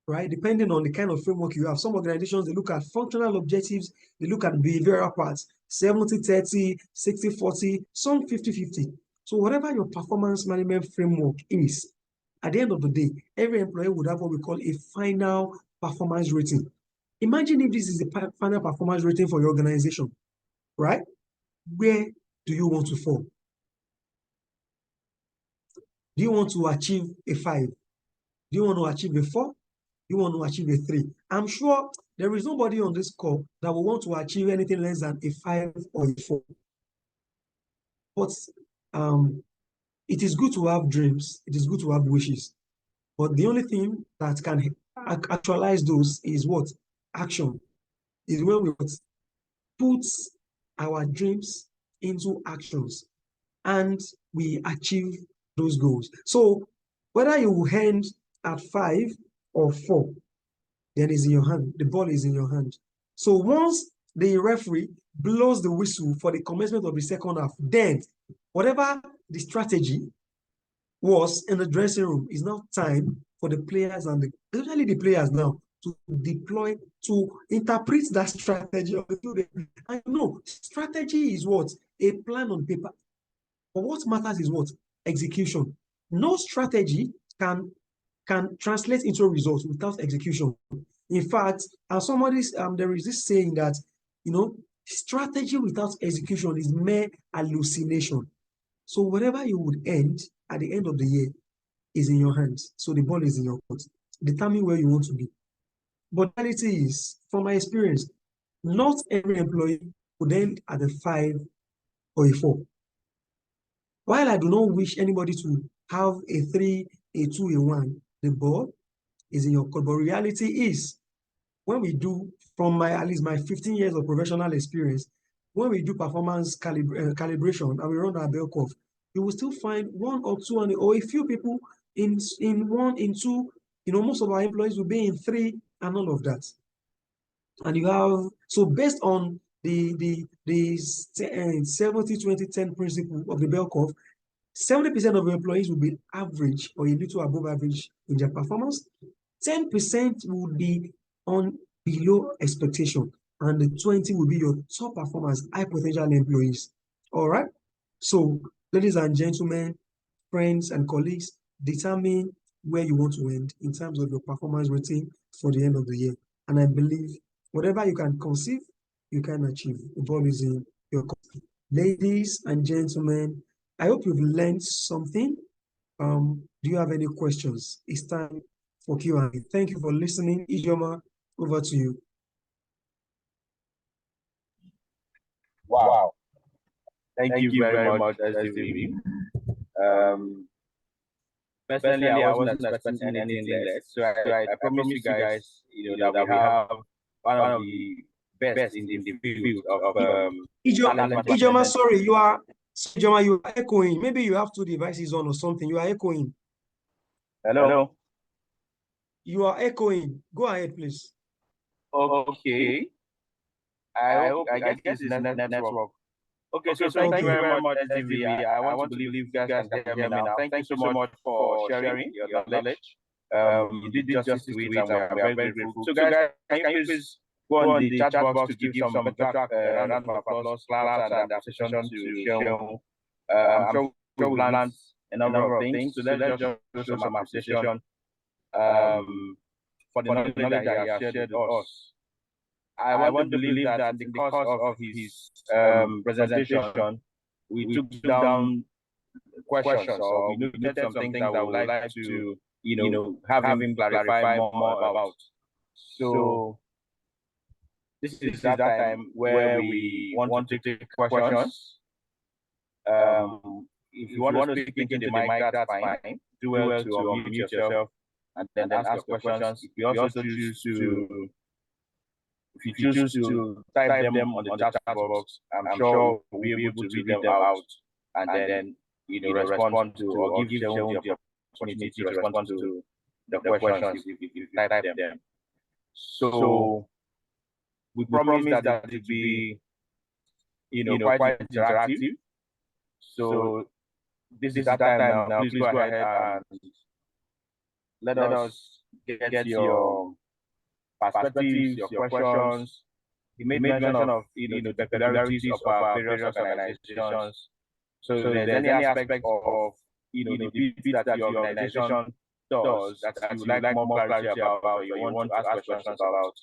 right? Depending on the kind of framework you have. Some organizations, they look at functional objectives, they look at behavioral parts, 70-30, 60-40, some 50-50. So whatever your performance management framework is, at the end of the day, every employee would have what we call a final performance rating. Imagine if this is the final performance rating for your organization, right? Where do you want to fall? Do you want to achieve a 5? Do you want to achieve a 4? Do you want to achieve a 3? I'm sure there is nobody on this call that will want to achieve anything less than a 5 or a 4. But it is good to have dreams. It is good to have wishes. But the only thing that can actualize those is what? Action. Is when we put our dreams into actions and we achieve those goals. So whether you end at 5 or 4, then it's in your hand. The ball is in your hand. So once the referee blows the whistle for the commencement of the second half, then whatever the strategy was in the dressing room, is now time for the players and especially the players now to deploy, to interpret that strategy of the student. I know strategy is what? A plan on paper. But what matters is what? Execution. No strategy can translate into results without execution. In fact, there is this saying that, strategy without execution is mere hallucination. So whatever you would end at the end of the year is in your hands. So the ball is in your court. Determine where you want to be. But the reality is, from my experience, not every employee would end at a 5 or a 4. While I do not wish anybody to have a 3, a 2, a 1, the ball is in your court. But reality is, when we do, from at least my 15 years of professional experience, when we do performance calibration and we run our bell curve, you will still find 1 or 2 or a few people in 1, in 2. Most of our employees will be in 3 and all of that. And you have, so based on the 70-20-10 principle of the bell curve, 70% of employees will be average or a little above average in their performance. 10% will be on below expectation, and the 20 will be your top performers, high potential employees. All right. So, ladies and gentlemen, friends and colleagues, determine where you want to end in terms of your performance rating for the end of the year. And I believe whatever you can conceive, you can achieve. The ball is in your court. Ladies and gentlemen, I hope you've learned something. Do you have any questions? It's time for Q&A. Thank you for listening. Ijeoma, over to you. Wow. Thank you very much, SDV. Personally, I wasn't expecting anything less. So I promise you guys, that we have one of the best in the field of Ijeoma, sorry, you are echoing. Maybe you have 2 devices on or something. You are echoing. Hello. You are echoing. Go ahead, please. Okay. I guess it's network. Okay, so thank you very much, SDV. I want to believe you guys can hear me now. Thank you so much for sharing your knowledge. You did justice to it, and we are very grateful. So, guys, can you please go on the chat box to give some virtual round of applause, claps, and appreciation to Seun? I'm sure we've learned a number of things. So let's just show some appreciation for the knowledge that he has shared with us. I want to believe that in the course of his presentation, we took down questions, or we noted some things that we would like to, have him clarify more about. So this is that time where we want to take questions. If you want to speak into the mic, that's fine. Do well to unmute yourself and then ask your questions. If you also choose to, type them on the chat box, I'm sure we'll be able to read them out and then respond to, or give Seun the opportunity to respond to the questions if you type them. So we promise that it will be quite interactive. So this is that time now. Please go ahead and let us get your perspectives, your questions. He made mention of the peculiarities of our various organizations. So if there's any aspect of the bits that your organization does that you would like more clarity about, or you want to ask questions about,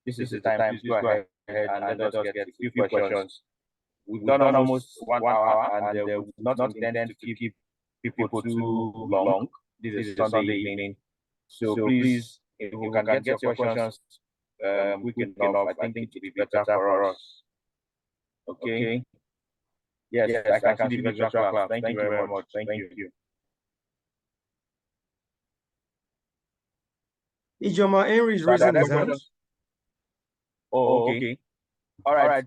this is the time. Please go ahead and let us get a few questions. We've done almost 1 hour, and we do not intend to keep people too long. This is Sunday evening. So please, if you can get your questions quick enough, I think it will be better for us. Okay? Yes, I can see the virtual class. Thank you very much. Thank you. Ijeoma Henry is raising his hand. Oh, okay. All right.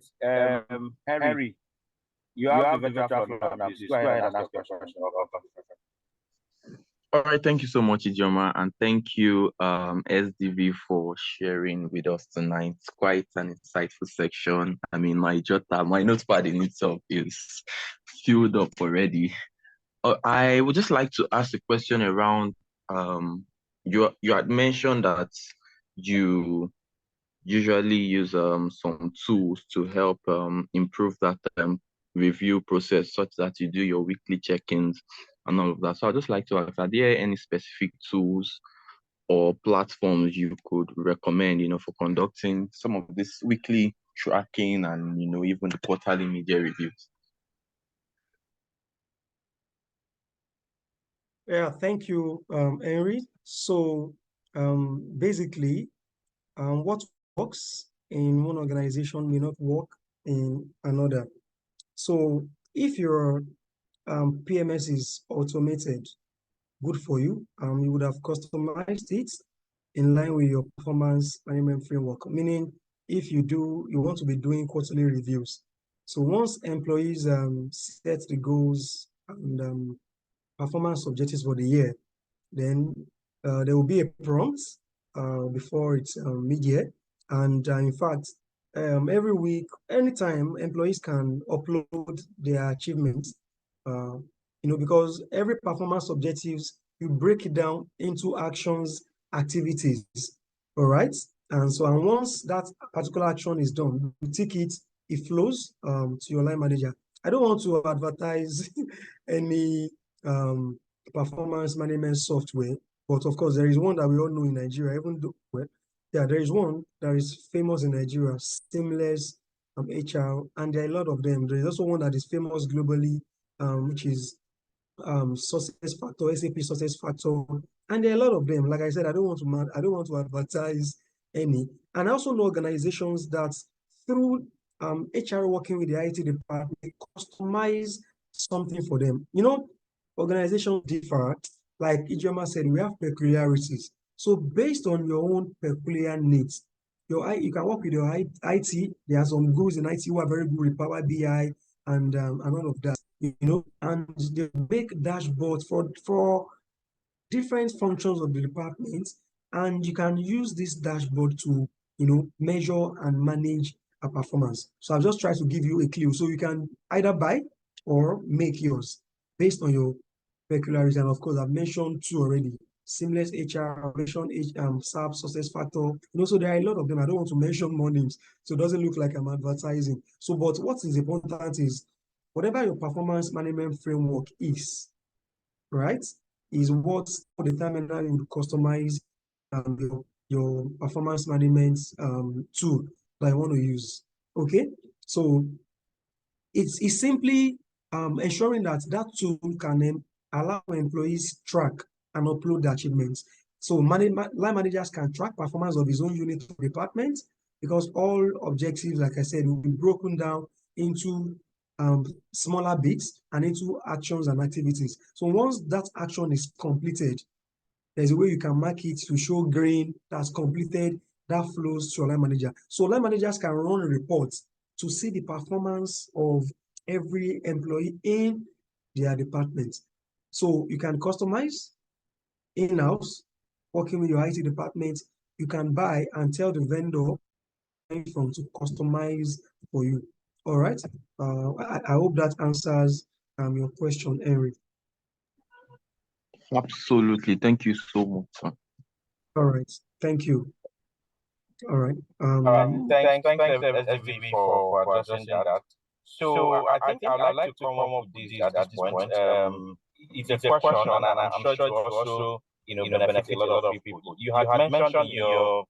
Henry, you have the virtual floor now. Please go ahead and ask your question. All right, thank you so much, Ijeoma, and thank you, SDV, for sharing with us tonight. Quite an insightful section. I mean, my notepad in itself is filled up already. I would just like to ask a question around, you had mentioned that you usually use some tools to help improve that review process, such that you do your weekly check-ins and all of that. So I'd just like to ask, are there any specific tools or platforms you could recommend, for conducting some of this weekly tracking and, even the quarterly media reviews? Yeah, thank you, Henry. So basically, what works in one organization may not work in another. So if your PMS is automated, good for you. You would have customized it in line with your performance management framework, meaning if you want to be doing quarterly reviews. So once employees set the goals and performance objectives for the year, then there will be a prompt before it's mid-year. And in fact, every week, anytime, employees can upload their achievements, because every performance objectives, you break it down into actions, activities, all right? And once that particular action is done, you take it, it flows to your line manager. I don't want to advertise any performance management software, but of course, there is one that we all know in Nigeria, even though, there is one that is famous in Nigeria, Seamless HR, and there are a lot of them. There is also one that is famous globally, which is Success Factor, SAP Success Factor, and there are a lot of them. Like I said, I don't want to advertise any. And I also know organizations that through HR working with the IT department, customize something for them. Organizations differ. Like Ijeoma said, we have peculiarities. So based on your own peculiar needs, you can work with your IT. There are some gurus in IT who are very good with Power BI and all of that, and they make dashboards for different functions of the department, and you can use this dashboard to measure and manage a performance. So I've just tried to give you a clue, so you can either buy or make yours based on your peculiarities. And of course, I've mentioned two already: Seamless HR, SAP Success Factor. So there are a lot of them. I don't want to mention more names, so it doesn't look like I'm advertising. So, but what is important is whatever your performance management framework is, right, is what determines how you customize your performance management tool that I want to use. Okay, so it's simply ensuring that that tool can allow employees track and upload their achievements. So line managers can track performance of his own unit or department, because all objectives, like I said, will be broken down into smaller bits and into actions and activities. So once that action is completed, there's a way you can mark it to show green, that's completed, that flows to a line manager. So line managers can run reports to see the performance of every employee in their department. So you can customize in-house, working with your IT department. You can buy and tell the vendor from to customize for you. All right. I hope that answers your question, Henry. Absolutely. Thank you so much, sir. All right. Thank you. All right. Thanks, SDV for addressing that. So I think I'd like to come up with this at this point. It's a question, and I'm sure it will also, benefit a lot of people. You had mentioned in your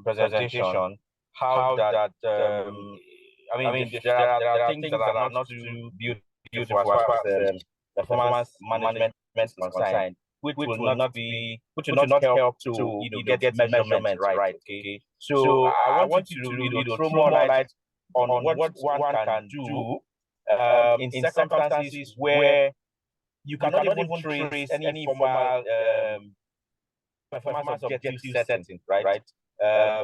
presentation how that there are things that are not too beautiful as far as performance management is concerned, which will not help to get measurement right. Okay, so I want you to throw more light on what one can do in circumstances where you cannot even trace any formal performance objective setting, right?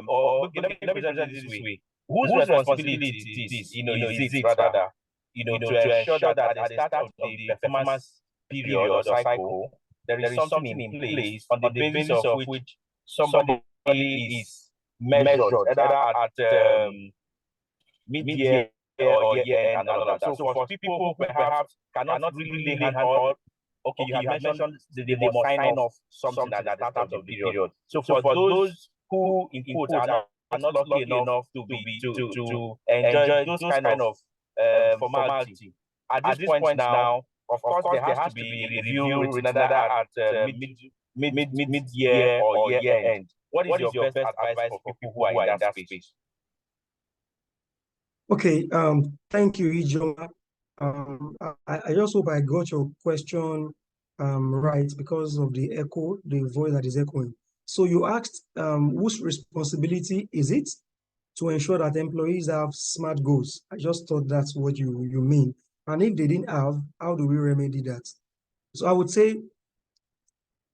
Or okay, let me present it this way: whose responsibility is this? Is it rather, to ensure that at the start of the performance period or cycle, there is something in place on the basis of which somebody is measured, either at mid-year or year-end and all of that. So for people who perhaps cannot really lay hand on, okay, you have mentioned they must sign off something at the start of the period. So for those who, in quotes, are not lucky enough to enjoy those kind of formality, at this point now, of course, there has to be a review written either at mid-year or year-end. What is your best advice for people who are in that space? Okay, thank you, Ijeoma. I just hope I got your question right, because of the echo, the voice that is echoing. So you asked whose responsibility is it to ensure that employees have SMART goals? I just thought that's what you mean. And if they didn't have, how do we remedy that? So I would say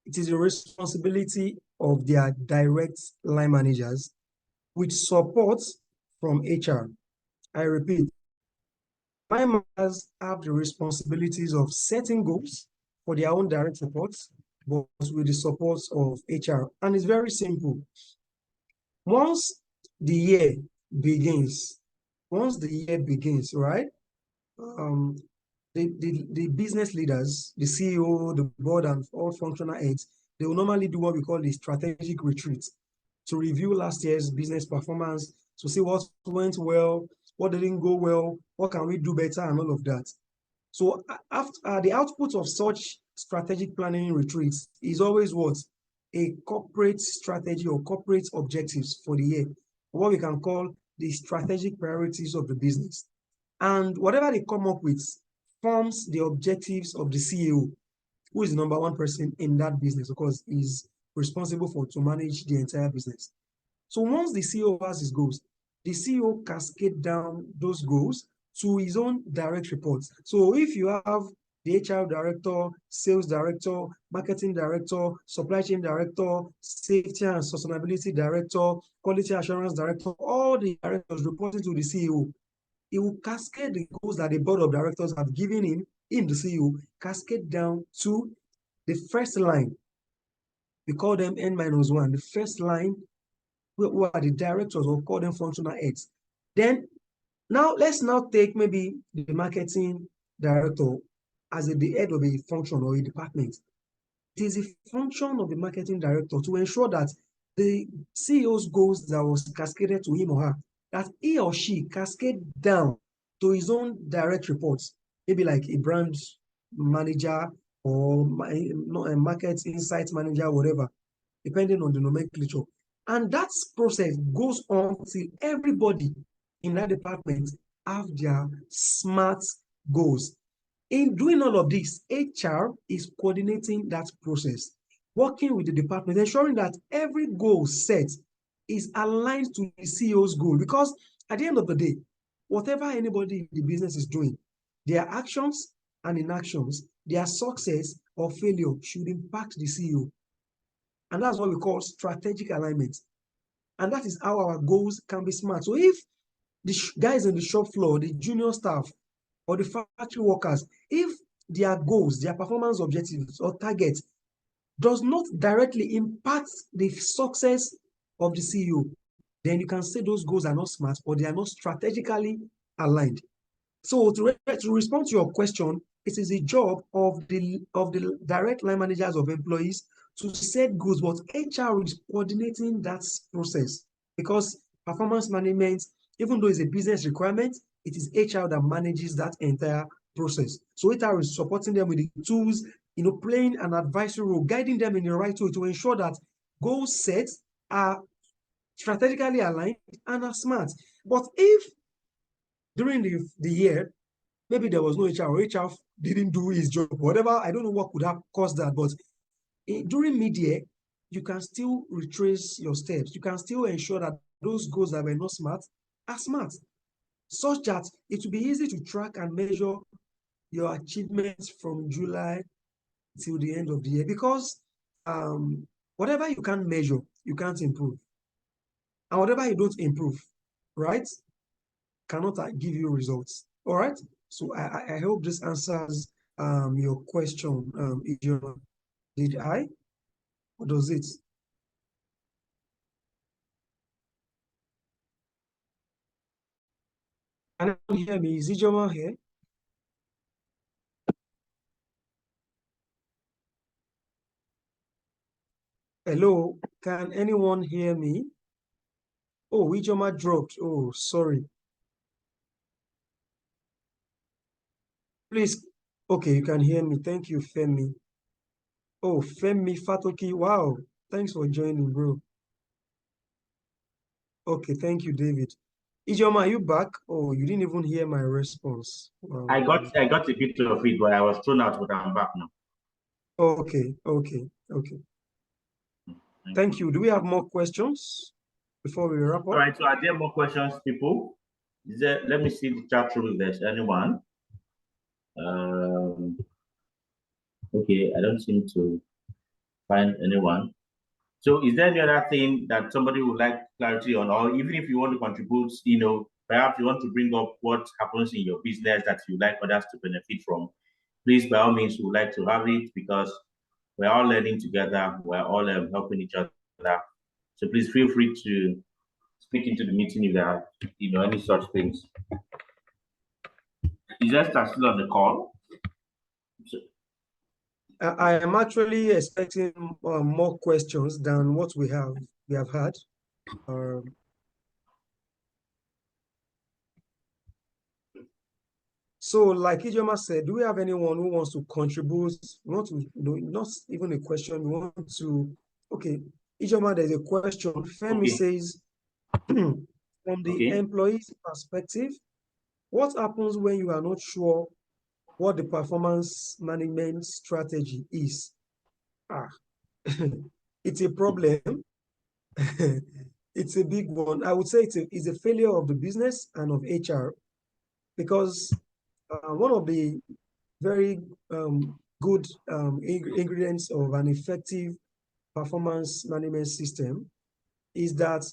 it is the responsibility of their direct line managers with support from HR. I repeat, line managers have the responsibilities of setting goals for their own direct reports, but with the support of HR. And it's very simple. Once the year begins, right? The business leaders, the CEO, the board, and all functional heads, they will normally do what we call the strategic retreat to review last year's business performance, to see what went well, what didn't go well, what can we do better, and all of that. So after the output of such strategic planning retreats is always what? A corporate strategy or corporate objectives for the year, what we can call the strategic priorities of the business. And whatever they come up with forms the objectives of the CEO, who is the number one person in that business, because he's responsible to manage the entire business. So once the CEO has his goals, the CEO cascade down those goals to his own direct reports. So if you have the HR director, sales director, marketing director, supply chain director, safety and sustainability director, quality assurance director, all the directors reporting to the CEO, he will cascade the goals that the board of directors have given him, the CEO, cascade down to the first line. We call them N-1. The first line, who are the directors, or call them functional heads. Then, let's take maybe the marketing director as the head of a function or a department. It is a function of the marketing director to ensure that the CEO's goals that was cascaded to him or her, that he or she cascade down to his own direct reports, maybe like a brand manager or a market insight manager, whatever, depending on the nomenclature. And that process goes on till everybody in that department have their SMART goals. In doing all of this, HR is coordinating that process, working with the department, ensuring that every goal set is aligned to the CEO's goal. Because at the end of the day, whatever anybody in the business is doing, their actions and inactions, their success or failure should impact the CEO. And that's what we call strategic alignment. And that is how our goals can be smart. So if the guys in the shop floor, the junior staff, or the factory workers, if their goals, their performance objectives or targets does not directly impact the success of the CEO, then you can say those goals are not smart or they are not strategically aligned. So to respond to your question, it is a job of the direct line managers of employees to set goals, but HR is coordinating that process because performance management, even though it's a business requirement, it is HR that manages that entire process. So HR is supporting them with the tools, playing an advisory role, guiding them in the right way to ensure that goal sets are strategically aligned and are smart. But if during the year, maybe there was no HR or HR didn't do his job, whatever, I don't know what could have caused that, but during mid-year, you can still retrace your steps. You can still ensure that those goals that were not smart are smart, such that it will be easy to track and measure your achievements from July till the end of the year, because whatever you can't measure, you can't improve. And whatever you don't improve, right, cannot give you results. All right? So I hope this answers your question, Ijeoma. Did I? Or does it? Can anyone hear me? Is Ijeoma here? Hello, can anyone hear me? Oh, Ijeoma dropped. Oh, sorry. Please, okay, you can hear me. Thank you, Femi. Oh, Femi Fatoki, wow. Thanks for joining, bro. Okay, thank you, David. Ijeoma, are you back? Oh, you didn't even hear my response. I got a bit of it, but I was thrown out, but I'm back now. Okay. Thank you. Do we have more questions before we wrap up? All right, so are there more questions, people? Let me see the chat room if there's anyone. Okay, I don't seem to find anyone. So is there any other thing that somebody would like clarity on, or even if you want to contribute, perhaps you want to bring up what happens in your business that you like others to benefit from, please, by all means, we would like to have it because we're all learning together. We're all helping each other. So please feel free to speak into the meeting if there are, any such things. Is Esther still on the call? I am actually expecting more questions than what we have had. So, like Ijeoma said, do we have anyone who wants to contribute? Not even a question. We want to. Okay, Ijeoma, there's a question. Femi says, from the employee's perspective, what happens when you are not sure what the performance management strategy is? It's a problem. It's a big one. I would say it's a failure of the business and of HR, because one of the very good ingredients of an effective performance management system is that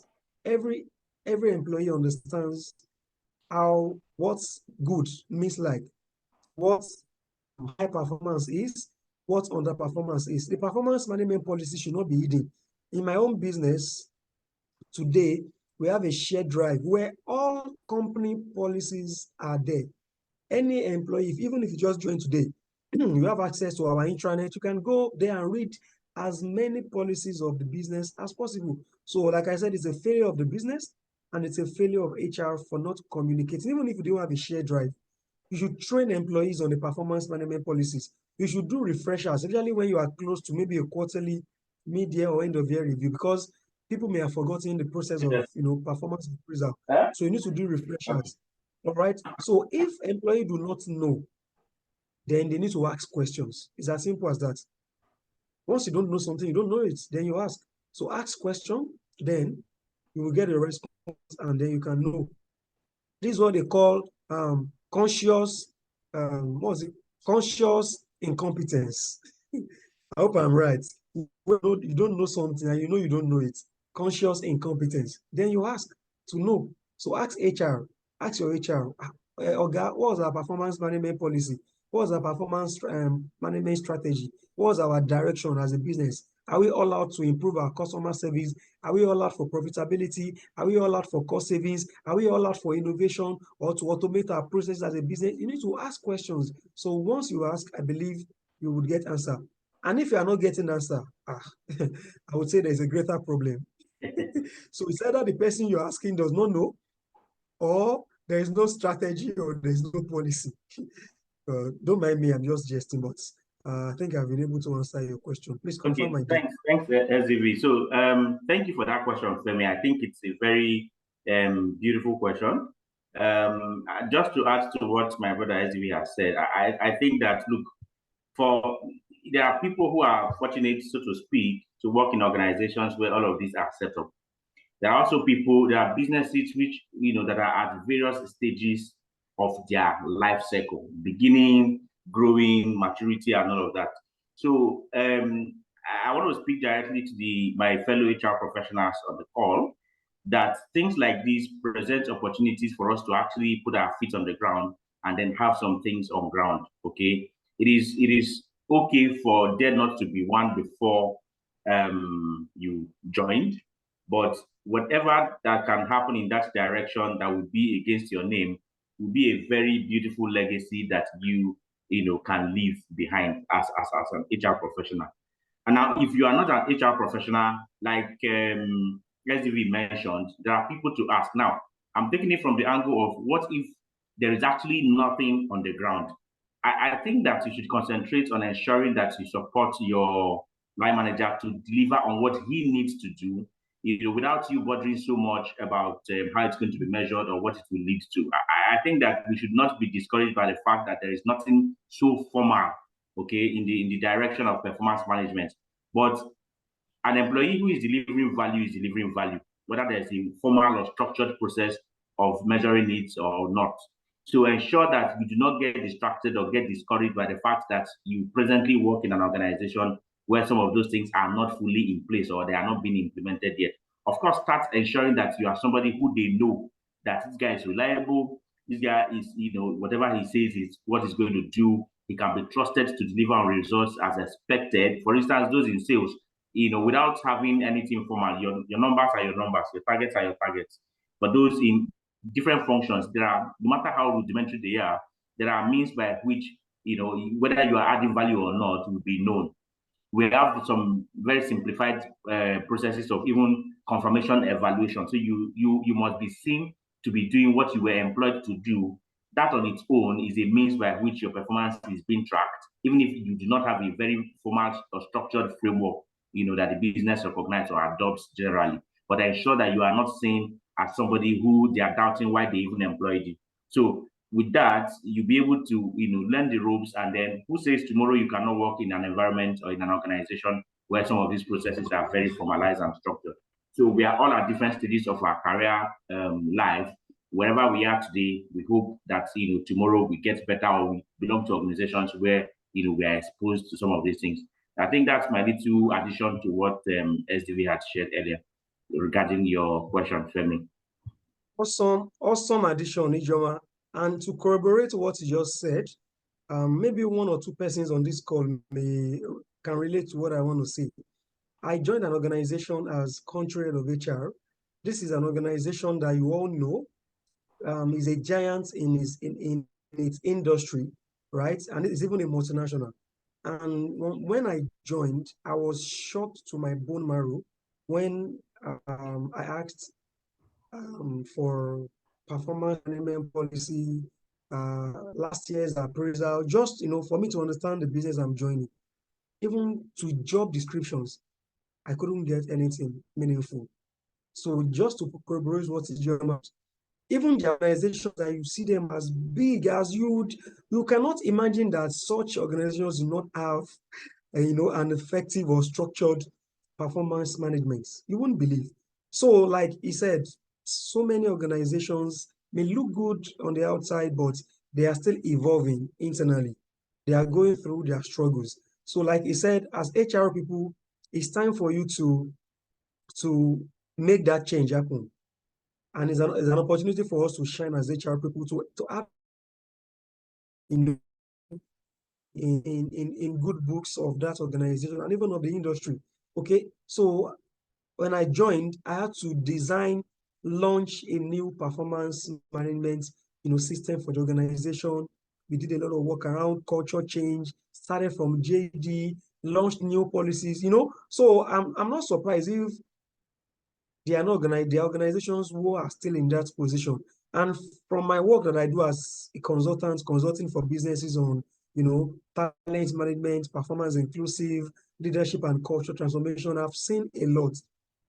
every employee understands what's good means, like what high performance is, what underperformance is. The performance management policy should not be hidden. In my own business today, we have a shared drive where all company policies are there. Any employee, even if you just joined today, you have access to our intranet. You can go there and read as many policies of the business as possible. So, like I said, it's a failure of the business and it's a failure of HR for not communicating. Even if you don't have a shared drive, you should train employees on the performance management policies. You should do refreshers, especially when you are close to maybe a quarterly, mid-year or end-of-year review, because people may have forgotten the process of performance appraisal. So you need to do refreshers. All right. So if employee do not know, then they need to ask questions. It's as simple as that. Once you don't know something, you don't know it, then you ask. So ask question, then you will get a response, and then you can know. This is what they call conscious, what was it? Conscious incompetence. I hope I'm right. When you don't know something and you know you don't know it, conscious incompetence. Then you ask to know. So ask HR, ask your HR, Oga, what was our performance management policy? What was our performance management strategy? What was our direction as a business? Are we all out to improve our customer service? Are we all out for profitability? Are we all out for cost savings? Are we all out for innovation or to automate our processes as a business? You need to ask questions. So once you ask, I believe you would get answer. And if you are not getting answer, I would say there's a greater problem. So it's either the person you're asking does not know, or there is no strategy, or there's no policy. Don't mind me, I'm just jesting, but I think I've been able to answer your question. Please confirm my thanks, SDV. So thank you for that question, Femi. I think it's a very beautiful question. Just to add to what my brother SDV has said, I think that, look, there are people who are fortunate, so to speak, to work in organizations where all of these are set up. There are also there are businesses which, that are at various stages of their life cycle, beginning, growing, maturity, and all of that. So I want to speak directly to my fellow HR professionals on the call, that things like these present opportunities for us to actually put our feet on the ground and then have some things on ground. Okay, it is okay for there not to be one before you joined, but whatever that can happen in that direction that would be against your name will be a very beautiful legacy that you can leave behind as an HR professional. And now, if you are not an HR professional, like SDV mentioned, there are people to ask. Now, I'm taking it from the angle of what if there is actually nothing on the ground? I think that you should concentrate on ensuring that you support your line manager to deliver on what he needs to do, without you bothering so much about how it's going to be measured or what it will lead to. I think that we should not be discouraged by the fact that there is nothing so formal, okay, in the direction of performance management. But an employee who is delivering value, whether there's a formal or structured process of measuring it or not. So ensure that you do not get distracted or get discouraged by the fact that you presently work in an organization where some of those things are not fully in place or they are not being implemented yet. Of course, start ensuring that you are somebody who they know that this guy is reliable, this guy is, whatever he says is what he's going to do. He can be trusted to deliver on results as expected. For instance, those in sales, without having anything formal, your numbers are your numbers, your targets are your targets. But those in different functions, no matter how rudimentary they are, there are means by which, whether you are adding value or not will be known. We have some very simplified processes of even confirmation evaluation. So you must be seen to be doing what you were employed to do. That on its own is a means by which your performance is being tracked, even if you do not have a very formal or structured framework, that the business recognizes or adopts generally. But ensure that you are not seen as somebody who they are doubting why they even employed you. So with that, you'll be able to, learn the ropes, and then who says tomorrow you cannot work in an environment or in an organization where some of these processes are very formalized and structured. So we are all at different stages of our career life. Wherever we are today, we hope that, tomorrow we get better, or we belong to organizations where, we are exposed to some of these things. I think that's my little addition to what SDV had shared earlier regarding your question, Femi. Awesome addition, Ijeoma. And to corroborate what you just said, maybe one or two persons on this call can relate to what I want to say. I joined an organization as country head of HR. This is an organization that you all know is a giant in its industry, right? And it's even a multinational. And when I joined, I was shocked to my bone marrow when I asked for performance management policy, last year's appraisal, just, for me to understand the business I'm joining. Even to job descriptions, I couldn't get anything meaningful. So just to corroborate what is your mouth, even the organizations that you see them as big as you cannot imagine that such organizations do not have, an effective or structured performance management. You wouldn't believe. So, like he said, so many organizations may look good on the outside, but they are still evolving internally. They are going through their struggles. So, like he said, as HR people, it's time for you to make that change happen. And it's an opportunity for us to shine as HR people to add in good books of that organization and even of the industry. Okay, so when I joined, I had to launch a new performance management, system for the organization. We did a lot of work around culture change, started from JD, launched new policies, So I'm not surprised if they are not the organizations who are still in that position. And from my work that I do as a consultant, consulting for businesses on, talent management, performance inclusive, leadership and culture transformation, I've seen a lot.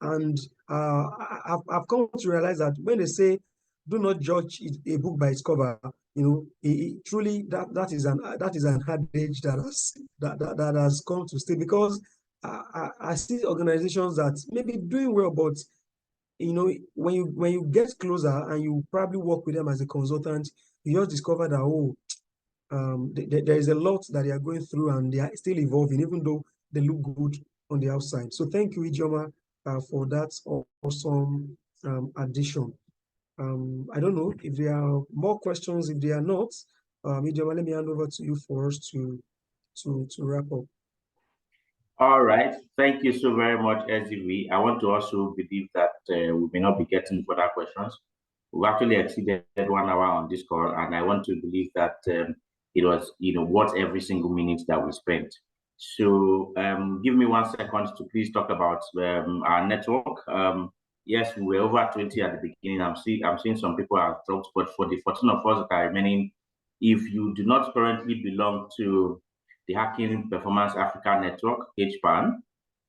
And I've come to realize that when they say, do not judge a book by its cover, truly that is an adage that has come to stay, because I see organizations that may be doing well, but when you get closer and you probably work with them as a consultant, you just discover that there is a lot that they are going through and they are still evolving, even though they look good on the outside. So thank you, Ijeoma, for that awesome addition. I don't know if there are more questions. If there are not, Ijeoma, let me hand over to you for us to wrap up. All right. Thank you so very much, SDV. I want to also believe that we may not be getting further questions. We've actually exceeded 1 hour on this call, and I want to believe that it was, worth every single minute that we spent. So give me 1 second to please talk about our network. Yes, we were over 20 at the beginning. I'm seeing some people have dropped, but for the 14 of us that are remaining, if you do not currently belong to the Hacking Performance Africa Network, HPAN,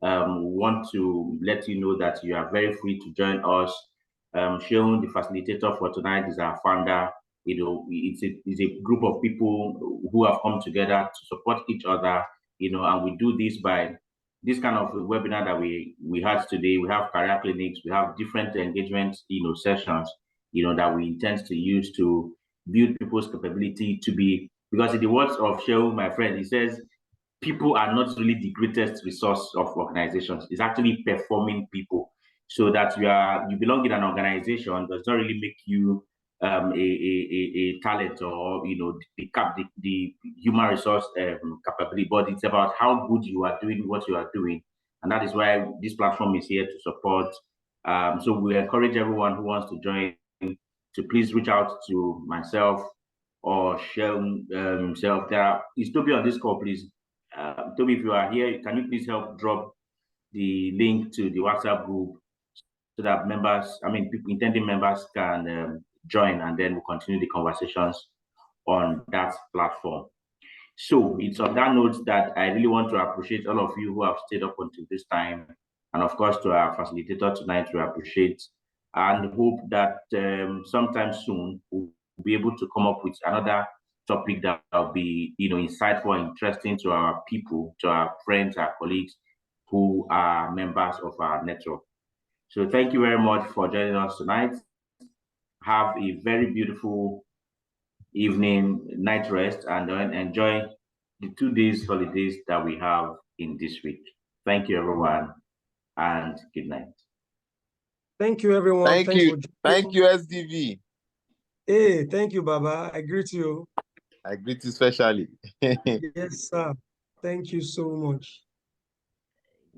we want to let you know that you are very free to join us. Seun, the facilitator for tonight, is our founder. It's a group of people who have come together to support each other, and we do this by this kind of webinar that we had today. We have career clinics, we have different engagement, sessions, that we intend to use to build people's capability to be, because in the words of Seun, my friend, he says, people are not really the greatest resource of organizations. It's actually performing people. So that you belong in an organization does not really make you a talent or the human resource capability, but it's about how good you are doing what you are doing, and that is why this platform is here to support. So we encourage everyone who wants to join to please reach out to myself or Seun himself. Is Toby on this call, please? Toby, if you are here, can you please help drop the link to the WhatsApp group so that intending members can join, and then we'll continue the conversations on that platform. So it's on that note that I really want to appreciate all of you who have stayed up until this time. And of course, to our facilitator tonight, we appreciate and hope that sometime soon we'll be able to come up with another topic that will be, insightful and interesting to our people, to our friends, our colleagues who are members of our network. So thank you very much for joining us tonight. Have a very beautiful evening, night rest, and then enjoy the 2 days holidays that we have in this week. Thank you, everyone, and good night. Thank you, everyone. Thank you. Thank you, SDV. Hey, thank you, Baba. I greet you. I greet you especially. Yes, sir. Thank you so much.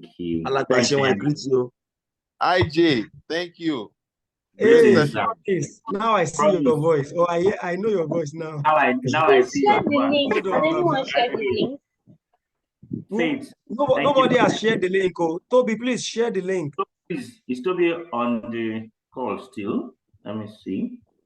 Thank you. I greet you. IJ, thank you. Hey, now I see your voice. Oh, I know your voice now. Now I see share the link. Hold on, Has anyone shared the link? Nobody has shared the link. Oh, Toby, please share the link. Is Toby on the call still? Let me see.